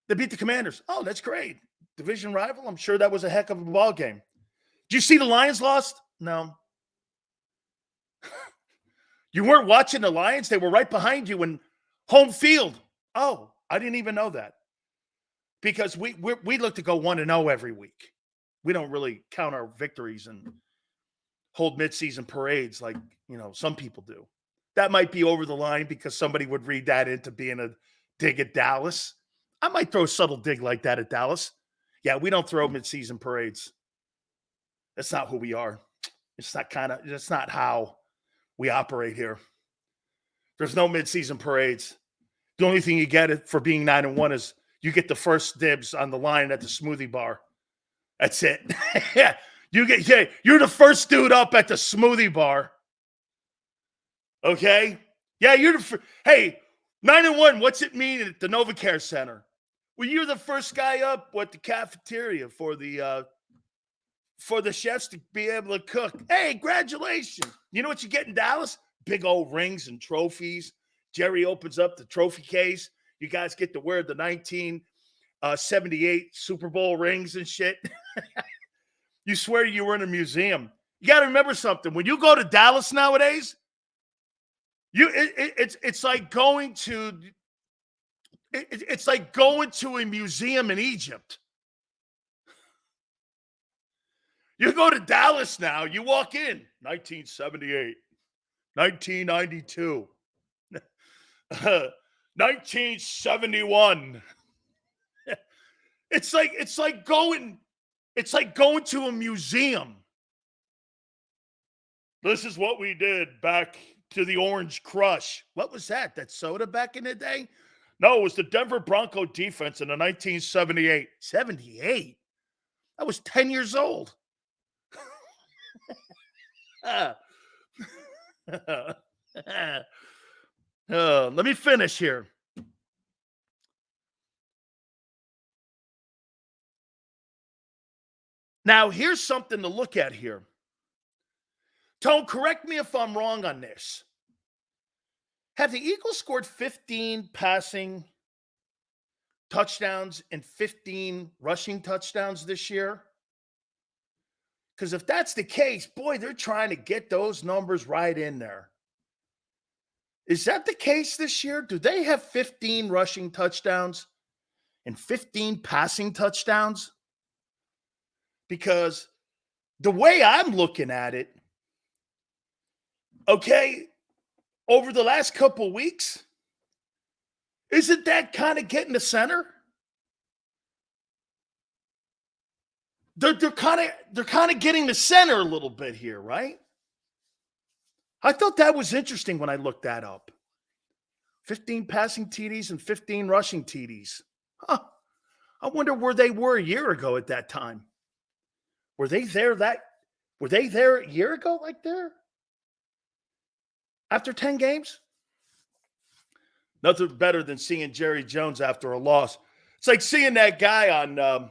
They beat the Commanders. Oh, that's great. Division rival. I'm sure that was a heck of a ball game. Did you see the Lions lost? No. You weren't watching the Lions? They were right behind you in home field. Oh, I didn't even know that. Because we look to go 1-0 every week. We don't really count our victories and hold midseason parades like, some people do. That might be over the line because somebody would read that into being a dig at Dallas. I might throw a subtle dig like that at Dallas. Yeah, we don't throw midseason parades. That's not who we are. That's not how we operate here. There's no midseason parades. The only thing you get for being 9-1 is you get the first dibs on the line at the smoothie bar. That's it. Yeah, you're the first dude up at the smoothie bar. Okay? Yeah, hey, 9-1, what's it mean at the NovaCare Center? Well, you're the first guy up at the cafeteria for the chefs to be able to cook. Hey, congratulations. You know what you get in Dallas? Big old rings and trophies. Jerry opens up the trophy case. You guys get to wear the 1978 Super Bowl rings and shit. You swear you were in a museum. You got to remember something. When you go to Dallas nowadays, it's like going to a museum in Egypt. You go to Dallas now, you walk in, 1978, 1992, 1971. It's like going to a museum. This is what we did back to the Orange Crush. What was that? That soda back in the day? No, it was the Denver Bronco defense in the 1978. 78? I was 10 years old. Let me finish here. Now, here's something to look at here. Tone, correct me if I'm wrong on this. Have the Eagles scored 15 passing touchdowns and 15 rushing touchdowns this year? Because if that's the case, boy, they're trying to get those numbers right in there. Is that the case this year? Do they have 15 rushing touchdowns and 15 passing touchdowns? Because the way I'm looking at it, okay, over the last couple weeks, isn't that kind of getting the center? They're kind of getting the center a little bit here, right? I thought that was interesting when I looked that up. 15 passing TDs and 15 rushing TDs. Huh. I wonder where they were a year ago at that time. Were they there a year ago like there? After 10 games? Nothing better than seeing Jerry Jones after a loss. It's like seeing that guy on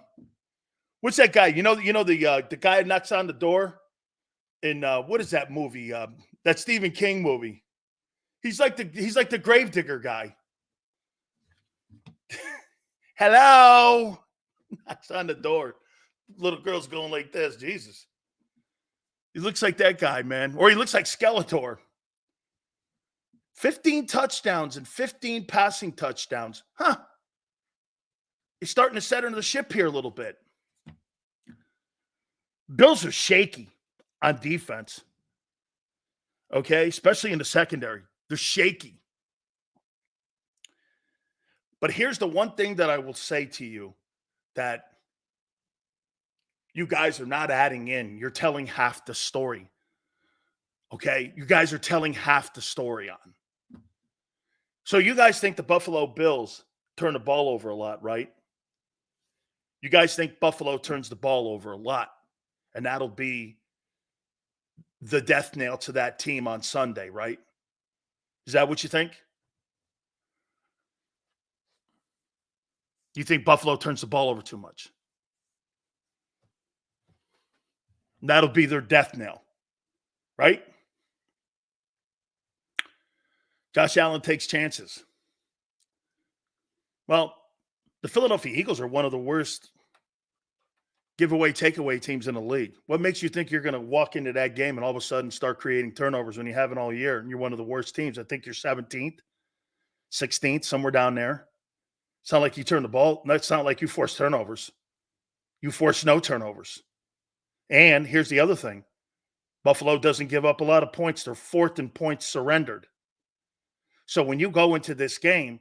what's that guy? You know the guy that knocks on the door in what is that movie? That Stephen King movie. He's like the gravedigger guy. Hello. Knocks on the door. Little girl's going like this. Jesus. He looks like that guy, man. Or he looks like Skeletor. 15 touchdowns and 15 passing touchdowns. Huh. He's starting to center the ship here a little bit. Bills are shaky on defense. Okay, especially in the secondary. They're shaky. But here's the one thing that I will say to you that you guys are not adding in. You're telling half the story. Okay? You guys are telling half the story on. So you guys think the Buffalo Bills turn the ball over a lot, right? You guys think Buffalo turns the ball over a lot, and that'll be the death nail to that team on Sunday, right? Is that what you think? You think Buffalo turns the ball over too much? That'll be their death nail, right? Josh Allen takes chances. Well, the Philadelphia Eagles are one of the worst giveaway takeaway teams in the league. What makes you think you're going to walk into that game and all of a sudden start creating turnovers when you haven't all year and you're one of the worst teams? I think you're 17th, 16th, somewhere down there. It's not like you turn the ball. It's not like you force turnovers. You force no turnovers. And here's the other thing. Buffalo doesn't give up a lot of points. They're fourth in points surrendered. So when you go into this game,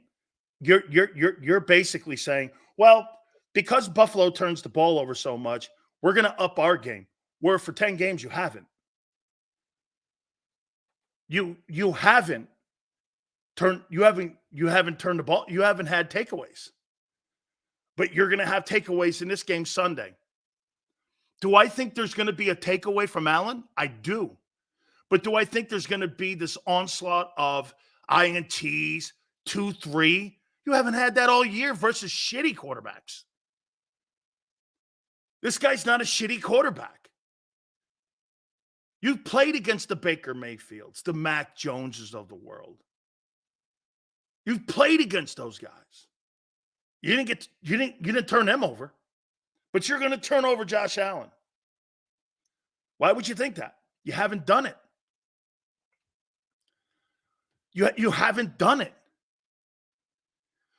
you're basically saying, well, because Buffalo turns the ball over so much, we're going to up our game. Where for 10 games you haven't. You haven't turned the ball. You haven't had takeaways. But you're going to have takeaways in this game Sunday. Do I think there's going to be a takeaway from Allen? I do. But do I think there's going to be this onslaught of INTs, 2-3? You haven't had that all year versus shitty quarterbacks. This guy's not a shitty quarterback. You've played against the Baker Mayfields, the Mac Joneses of the world. You've played against those guys. You didn't turn them over, but you're going to turn over Josh Allen. Why would you think that? You haven't done it. You haven't done it.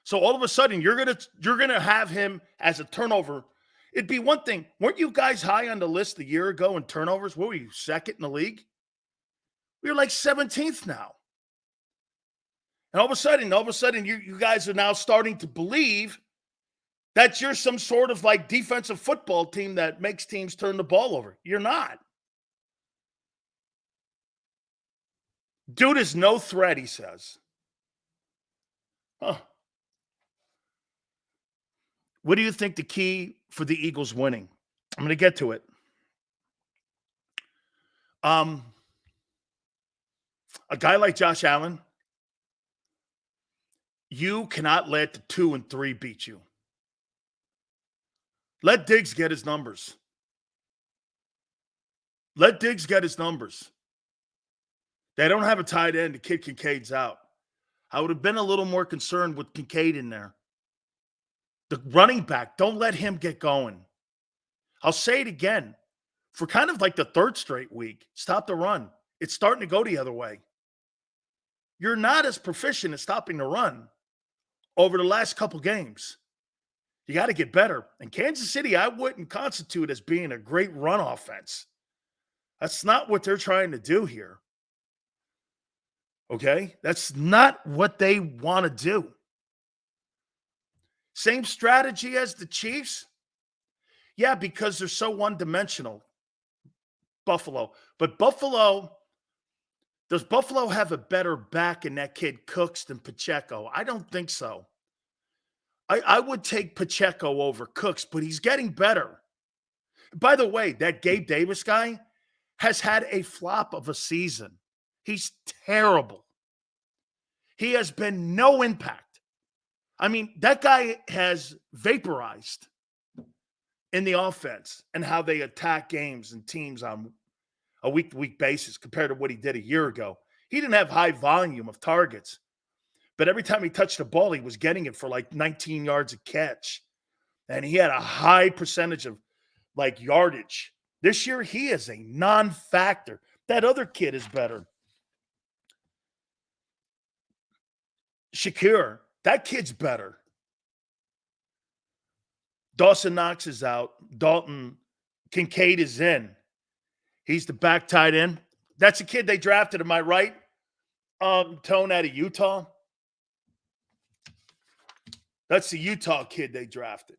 So all of a sudden you're gonna have him as a turnover. It'd be one thing. Weren't you guys high on the list a year ago in turnovers? What were you, second in the league? We were like 17th now. And all of a sudden, you guys are now starting to believe that you're some sort of like defensive football team that makes teams turn the ball over. You're not. Dude is no threat, he says. Huh. What do you think the key for the Eagles winning? I'm going to get to it. A guy like Josh Allen, you cannot let the 2 and 3 beat you. Let Diggs get his numbers. Let Diggs get his numbers. They don't have a tight end. The kid Kincaid's out. I would have been a little more concerned with Kincaid in there. The running back, don't let him get going. I'll say it again. For kind of like the third straight week, stop the run. It's starting to go the other way. You're not as proficient at stopping the run over the last couple games. You got to get better. And Kansas City, I wouldn't constitute as being a great run offense. That's not what they're trying to do here. Okay? That's not what they want to do. Same strategy as the Chiefs? Yeah, because they're so one-dimensional. Buffalo. But does Buffalo have a better back in that kid Cooks than Pacheco? I don't think so. I would take Pacheco over Cooks, but he's getting better. By the way, that Gabe Davis guy has had a flop of a season. He's terrible. He has been no impact. I mean, that guy has vaporized in the offense and how they attack games and teams on a week-to-week basis compared to what he did a year ago. He didn't have high volume of targets, but every time he touched the ball, he was getting it for like 19 yards a catch. And he had a high percentage of like yardage. This year, he is a non-factor. That other kid is better. Shakir, that kid's better. Dawson Knox is out. Dalton Kincaid is in. He's the back tight end. That's a kid they drafted, am I right? Tone out of Utah. That's the Utah kid they drafted.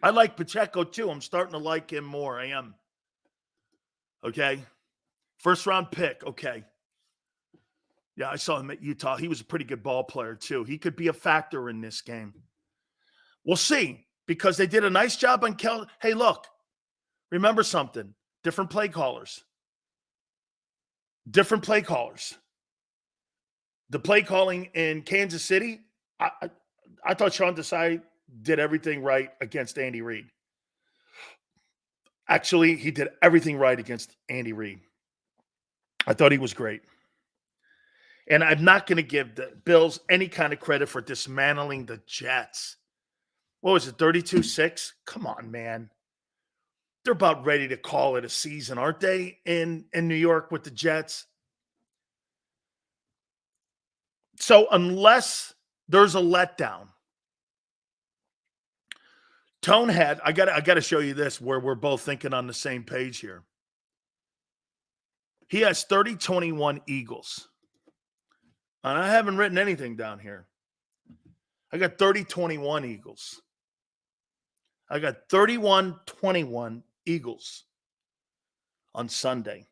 I like Pacheco too. I'm starting to like him more. I am. Okay. First round pick. Okay. Yeah, I saw him at Utah. He was a pretty good ball player, too. He could be a factor in this game. We'll see, because they did a nice job on Kel. Hey, look, remember something. Different play callers. Different play callers. The play calling in Kansas City, I thought Sean Desai did everything right against Andy Reid. Actually, he did everything right against Andy Reid. I thought he was great. And I'm not going to give the Bills any kind of credit for dismantling the Jets. What was it, 32-6? Come on, man. They're about ready to call it a season, aren't they, in New York with the Jets? So unless there's a letdown, Tonehead, I got to show you this where we're both thinking on the same page here. He has 30-21 Eagles. And I haven't written anything down here. I got 30-21 Eagles. I got 31-21 Eagles on Sunday.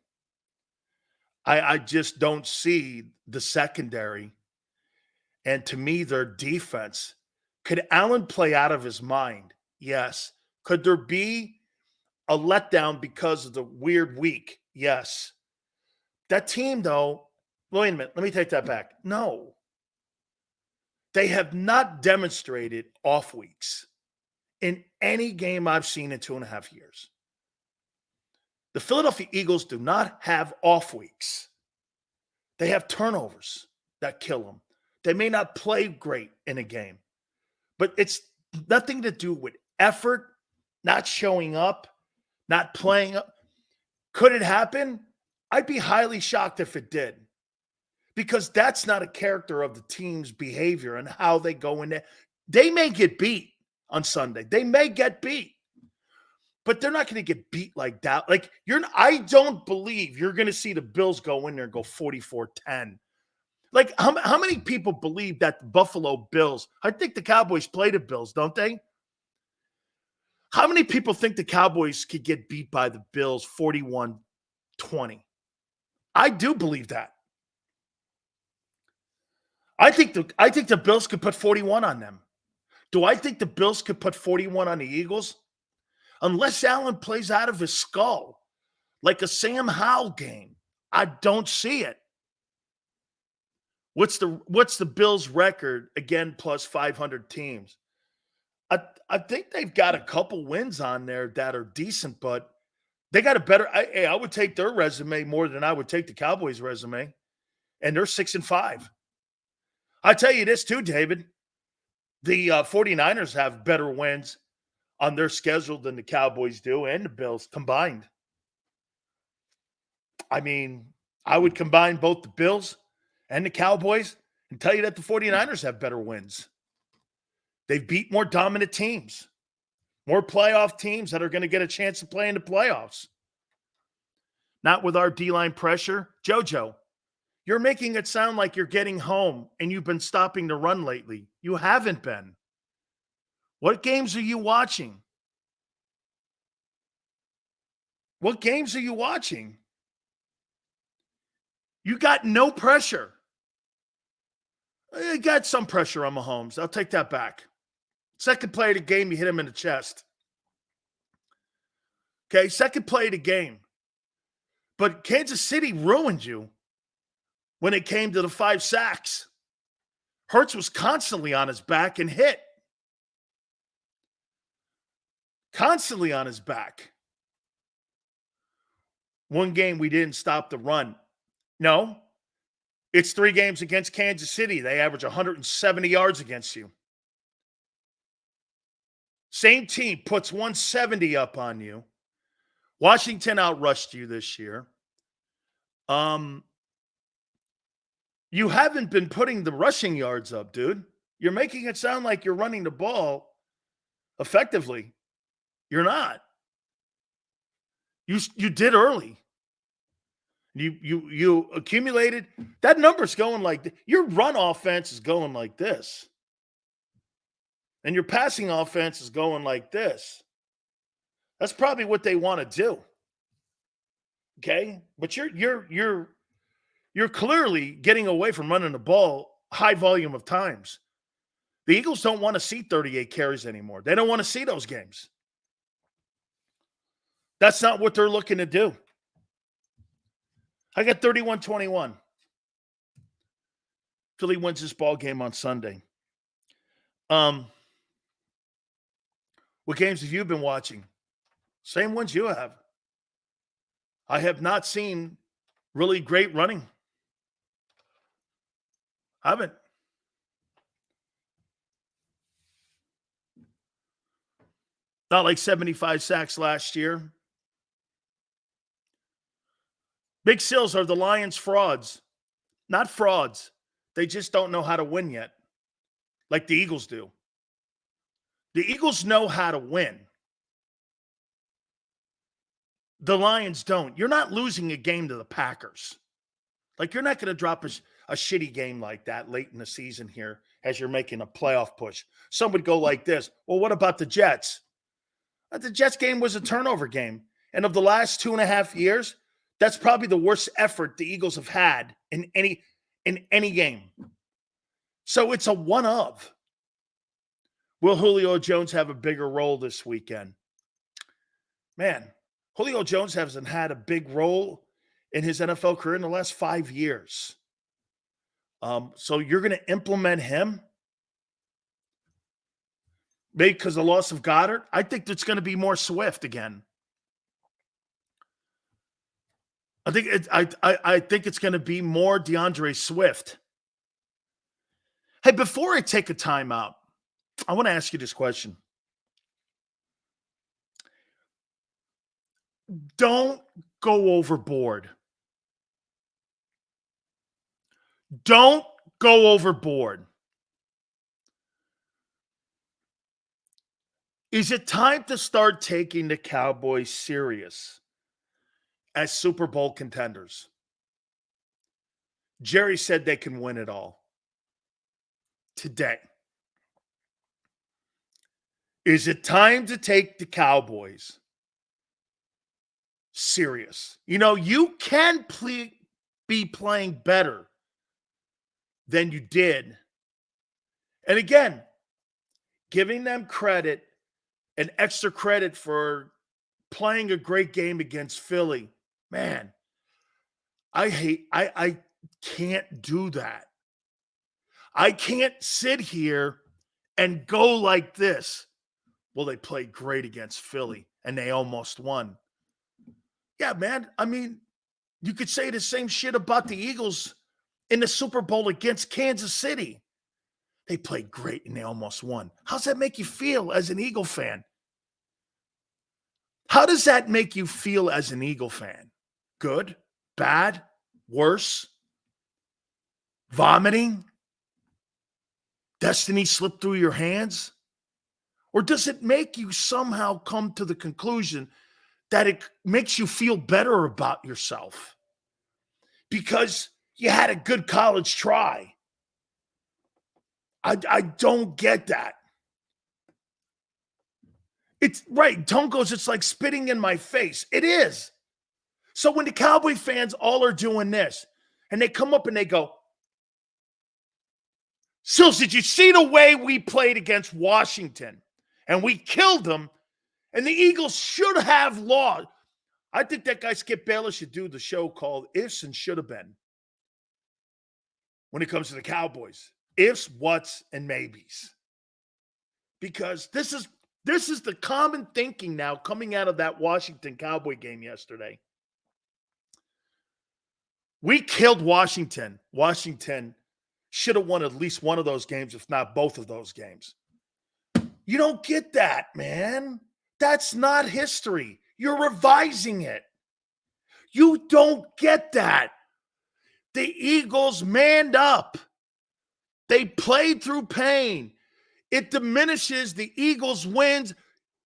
I just don't see the secondary. And to me, their defense. Could Allen play out of his mind? Yes. Could there be a letdown because of the weird week? Yes. That team, though, wait a minute. Let me take that back. No. They have not demonstrated off weeks in any game I've seen in 2.5 years. The Philadelphia Eagles do not have off weeks. They have turnovers that kill them. They may not play great in a game, but it's nothing to do with effort, not showing up, not playing up. Could it happen? I'd be highly shocked if it did, because that's not a character of the team's behavior and how they go in there. They may get beat on Sunday. They may get beat, but they're not going to get beat like that. Like I don't believe you're going to see the Bills go in there and go 44-10. Like how many people believe that the Buffalo Bills, I think the Cowboys play the Bills, don't they? How many people think the Cowboys could get beat by the Bills 41-20? I do believe that. I think the Bills could put 41 on them. Do I think the Bills could put 41 on the Eagles? Unless Allen plays out of his skull like a Sam Howell game, I don't see it. What's the Bills' record, again, plus 500 teams? I think they've got a couple wins on there that are decent, but they got a better – I would take their resume more than I would take the Cowboys' resume, and they're 6-5. I tell you this too, David. The 49ers have better wins on their schedule than the Cowboys do and the Bills combined. I mean, I would combine both the Bills and the Cowboys and tell you that the 49ers have better wins. They've beat more dominant teams, more playoff teams that are going to get a chance to play in the playoffs. Not with our D-line pressure. JoJo, you're making it sound like you're getting home and you've been stopping the run lately. You haven't been. What games are you watching? What games are you watching? You got no pressure. You got some pressure on Mahomes. I'll take that back. Second play of the game, you hit him in the chest. Okay, second play of the game. But Kansas City ruined you when it came to the 5 sacks. Hurts was constantly on his back and hit. Constantly on his back. One game we didn't stop the run. No, it's 3 games against Kansas City. They average 170 yards against you. Same team puts 170 up on you. Washington outrushed you this year. You haven't been putting the rushing yards up, dude. You're making it sound like you're running the ball effectively. You're not. You did early. You accumulated. That number's going like your run offense is going like this. And your passing offense is going like this. That's probably what they want to do. Okay? But you're you're clearly getting away from running the ball high volume of times. The Eagles don't want to see 38 carries anymore. They don't want to see those games. That's not what they're looking to do. I got 31-21. Philly wins this ball game on Sunday. What games have you been watching? Same ones you have. I have not seen really great running. I haven't. Not like 75 sacks last year. Big Sills are the Lions frauds. Not frauds. They just don't know how to win yet, like the Eagles do. The Eagles know how to win. The Lions don't. You're not losing a game to the Packers. Like, you're not going to drop a shitty game like that late in the season here as you're making a playoff push. Some would go like this. Well, what about the Jets? The Jets game was a turnover game. And of the last 2.5 years, that's probably the worst effort the Eagles have had in any game. So it's a one of. Will Julio Jones have a bigger role this weekend? Man, Julio Jones hasn't had a big role in his NFL career in the last 5 years. So you're going to implement him? Maybe because of the loss of Goddard? I think it's going to be more Swift again. I think it's going to be more DeAndre Swift. Hey, before I take a timeout, I want to ask you this question. Don't go overboard. Don't go overboard. Is it time to start taking the Cowboys serious as Super Bowl contenders? Jerry said they can win it all today. Is it time to take the Cowboys serious? You know, you can be playing better than you did. And again, giving them credit and extra credit for playing a great game against Philly. Man, I can't do that. I can't sit here and go like this. Well, they played great against Philly and they almost won. Yeah, man. I mean, you could say the same shit about the Eagles in the Super Bowl against Kansas City. They played great and they almost won. How's that make you feel as an Eagle fan? How does that make you feel as an Eagle fan? Good? Bad? Worse? Vomiting? Destiny slipped through your hands? Or does it make you somehow come to the conclusion that it makes you feel better about yourself because you had a good college try? I don't get that. It's right. Tone goes, it's like spitting in my face. It is. So when the Cowboy fans all are doing this and they come up and they go, Sills, did you see the way we played against Washington? And we killed them, and the Eagles should have lost. I think that guy Skip Bayless should do the show called Ifs and Should Have Been when it comes to the Cowboys. Ifs, whats, and maybes. Because this is the common thinking now coming out of that Washington Cowboy game yesterday. We killed Washington. Washington should have won at least one of those games, if not both of those games. You don't get that, man. That's not history. You're revising it. You don't get that. The Eagles manned up. They played through pain. It diminishes the Eagles' wins.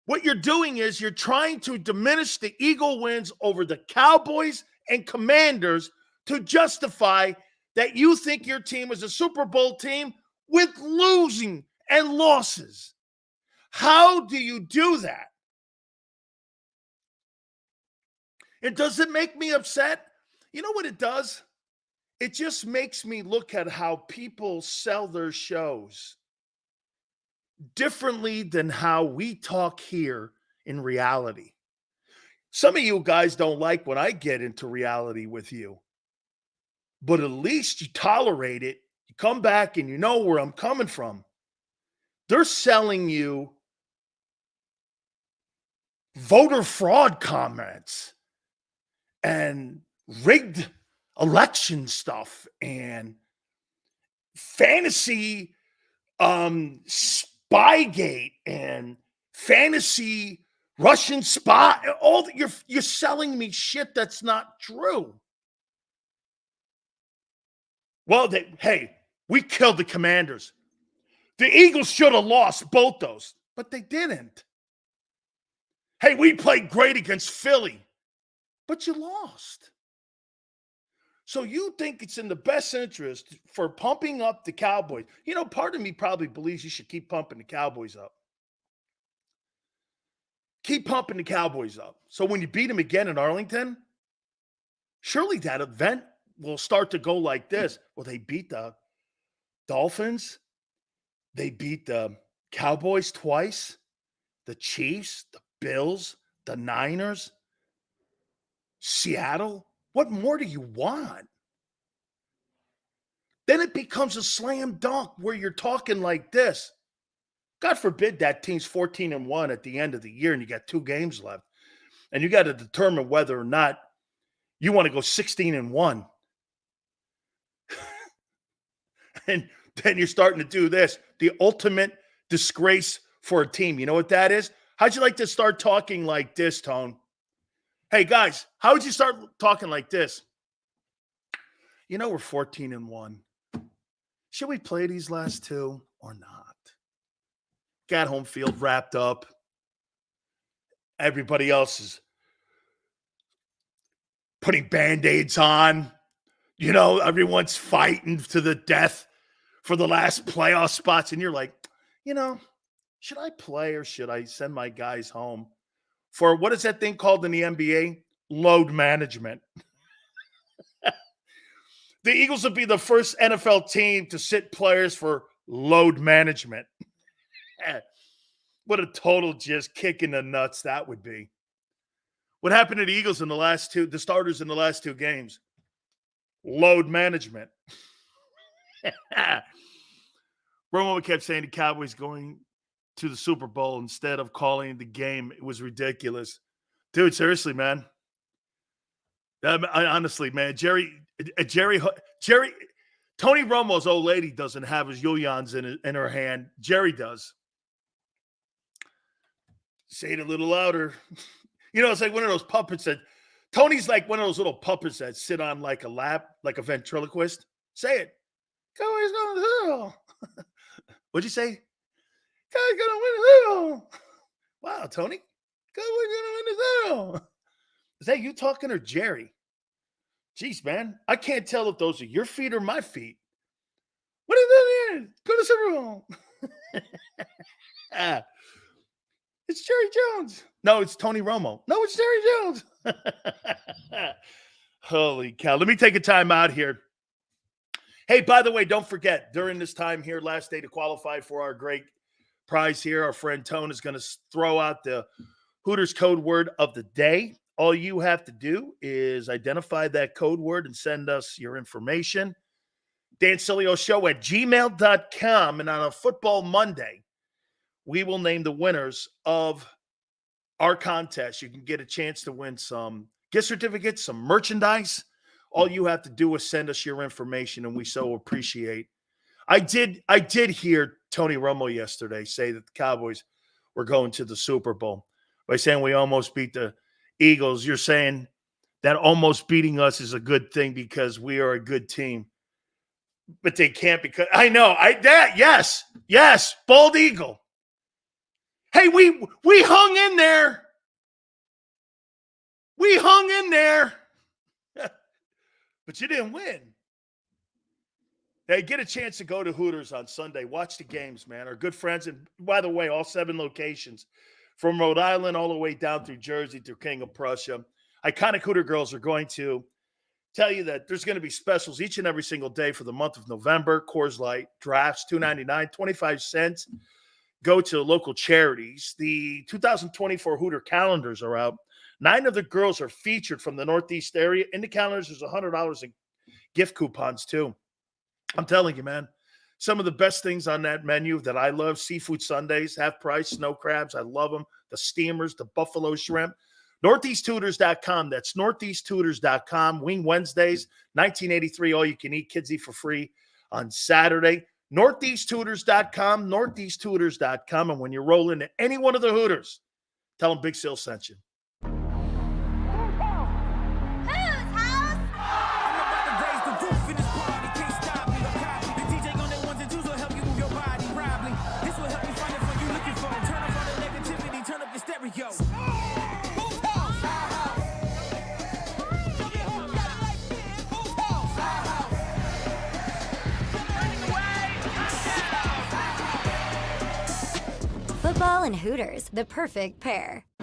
What you're doing is you're trying to diminish the Eagle wins over the Cowboys and Commanders to justify that you think your team is a Super Bowl team with losing and losses. How do you do that? And does it make me upset? You know what it does? it just makes me look at how people sell their shows differently than how we talk here in reality. Some of you guys don't like when I get into reality with you, but at least you tolerate it. You come back and you know where I'm coming from. They're selling you voter fraud comments and rigged election stuff and fantasy Spygate and fantasy Russian spy. All that you're selling me shit that's not true. Well, hey, we killed the Commanders. The Eagles should have lost both those, but they didn't. Hey, we played great against Philly, but you lost. So you think it's in the best interest for pumping up the Cowboys. You know, part of me probably believes you should keep pumping the Cowboys up. Keep pumping the Cowboys up. So when you beat them again in Arlington, surely that event will start to go like this. Well, they beat the Dolphins. They beat the Cowboys twice, the Chiefs, the Bills, the Niners, Seattle. What more do you want? Then it becomes a slam dunk where you're talking like this. God forbid that team's 14-1 at the end of the year and you got 2 games left. And you got to determine whether or not you want to go 16-1. And then you're starting to do this, the ultimate disgrace for a team. You know what that is? How'd you like to start talking like this, Tone? Hey, guys, how would you start talking like this? You know, we're 14-1. Should we play these last 2 or not? Got home field wrapped up. Everybody else is putting Band-Aids on. You know, everyone's fighting to the death for the last playoff spots. And you're like, you know, should I play or should I send my guys home? For what is that thing called in the NBA? Load management. The Eagles would be the first NFL team to sit players for load management. What a total just kick in the nuts that would be. What happened to the Eagles in the starters in the last 2 games? Load management. Romo kept saying the Cowboys going to the Super Bowl instead of calling the game. It was ridiculous. Dude, seriously, man. Honestly, man, Tony Romo's old lady doesn't have his yo-yons in her hand. Jerry does. Say it a little louder. You know, it's like one of those puppets that Tony's like one of those little puppets that sit on like a lap, like a ventriloquist. Say it. Cowboys going to the Super Bowl. What'd you say? Cowboys going to win the Super Bowl. Wow, Tony. Cowboys going to win the Super Bowl. Is that you talking or Jerry? Jeez, man. I can't tell if those are your feet or my feet. What are you doing here? Go to Super Bowl. It's Jerry Jones. No, it's Tony Romo. No, it's Jerry Jones. Holy cow. Let me take a time out here. Hey, by the way, don't forget, during this time here, last day to qualify for our great prize here, our friend Tone is going to throw out the Hooters code word of the day. All you have to do is identify that code word and send us your information. DanSileo@gmail.com. And on a Football Monday, we will name the winners of our contest. You can get a chance to win some gift certificates, some merchandise. All you have to do is send us your information, and we so appreciate. I did hear Tony Romo yesterday say that the Cowboys were going to the Super Bowl by saying we almost beat the Eagles. You're saying that almost beating us is a good thing because we are a good team. But they can't because I know. Yes, bald eagle. Hey, we hung in there. We hung in there. But you didn't win. Hey, get a chance to go to Hooters on Sunday. Watch the games, man. Our good friends, and by the way, all 7 locations from Rhode Island all the way down through Jersey, through King of Prussia. Iconic Hooter girls are going to tell you that there's going to be specials each and every single day for the month of November. Coors Light drafts, $2.99, 25 cents. Go to local charities. The 2024 Hooter calendars are out. 9 of the girls are featured from the Northeast area. In the calendars, there's $100 in gift coupons, too. I'm telling you, man, some of the best things on that menu that I love, seafood Sundays, half price, snow crabs. I love them. The steamers, the buffalo shrimp. NortheastHooters.com. That's NortheastHooters.com. Wing Wednesdays, 1983. All you can eat. Kids eat for free on Saturday. NortheastHooters.com. NortheastHooters.com. And when you roll into any one of the Hooters, tell them Big Sil sent you. Football and Hooters, the perfect pair.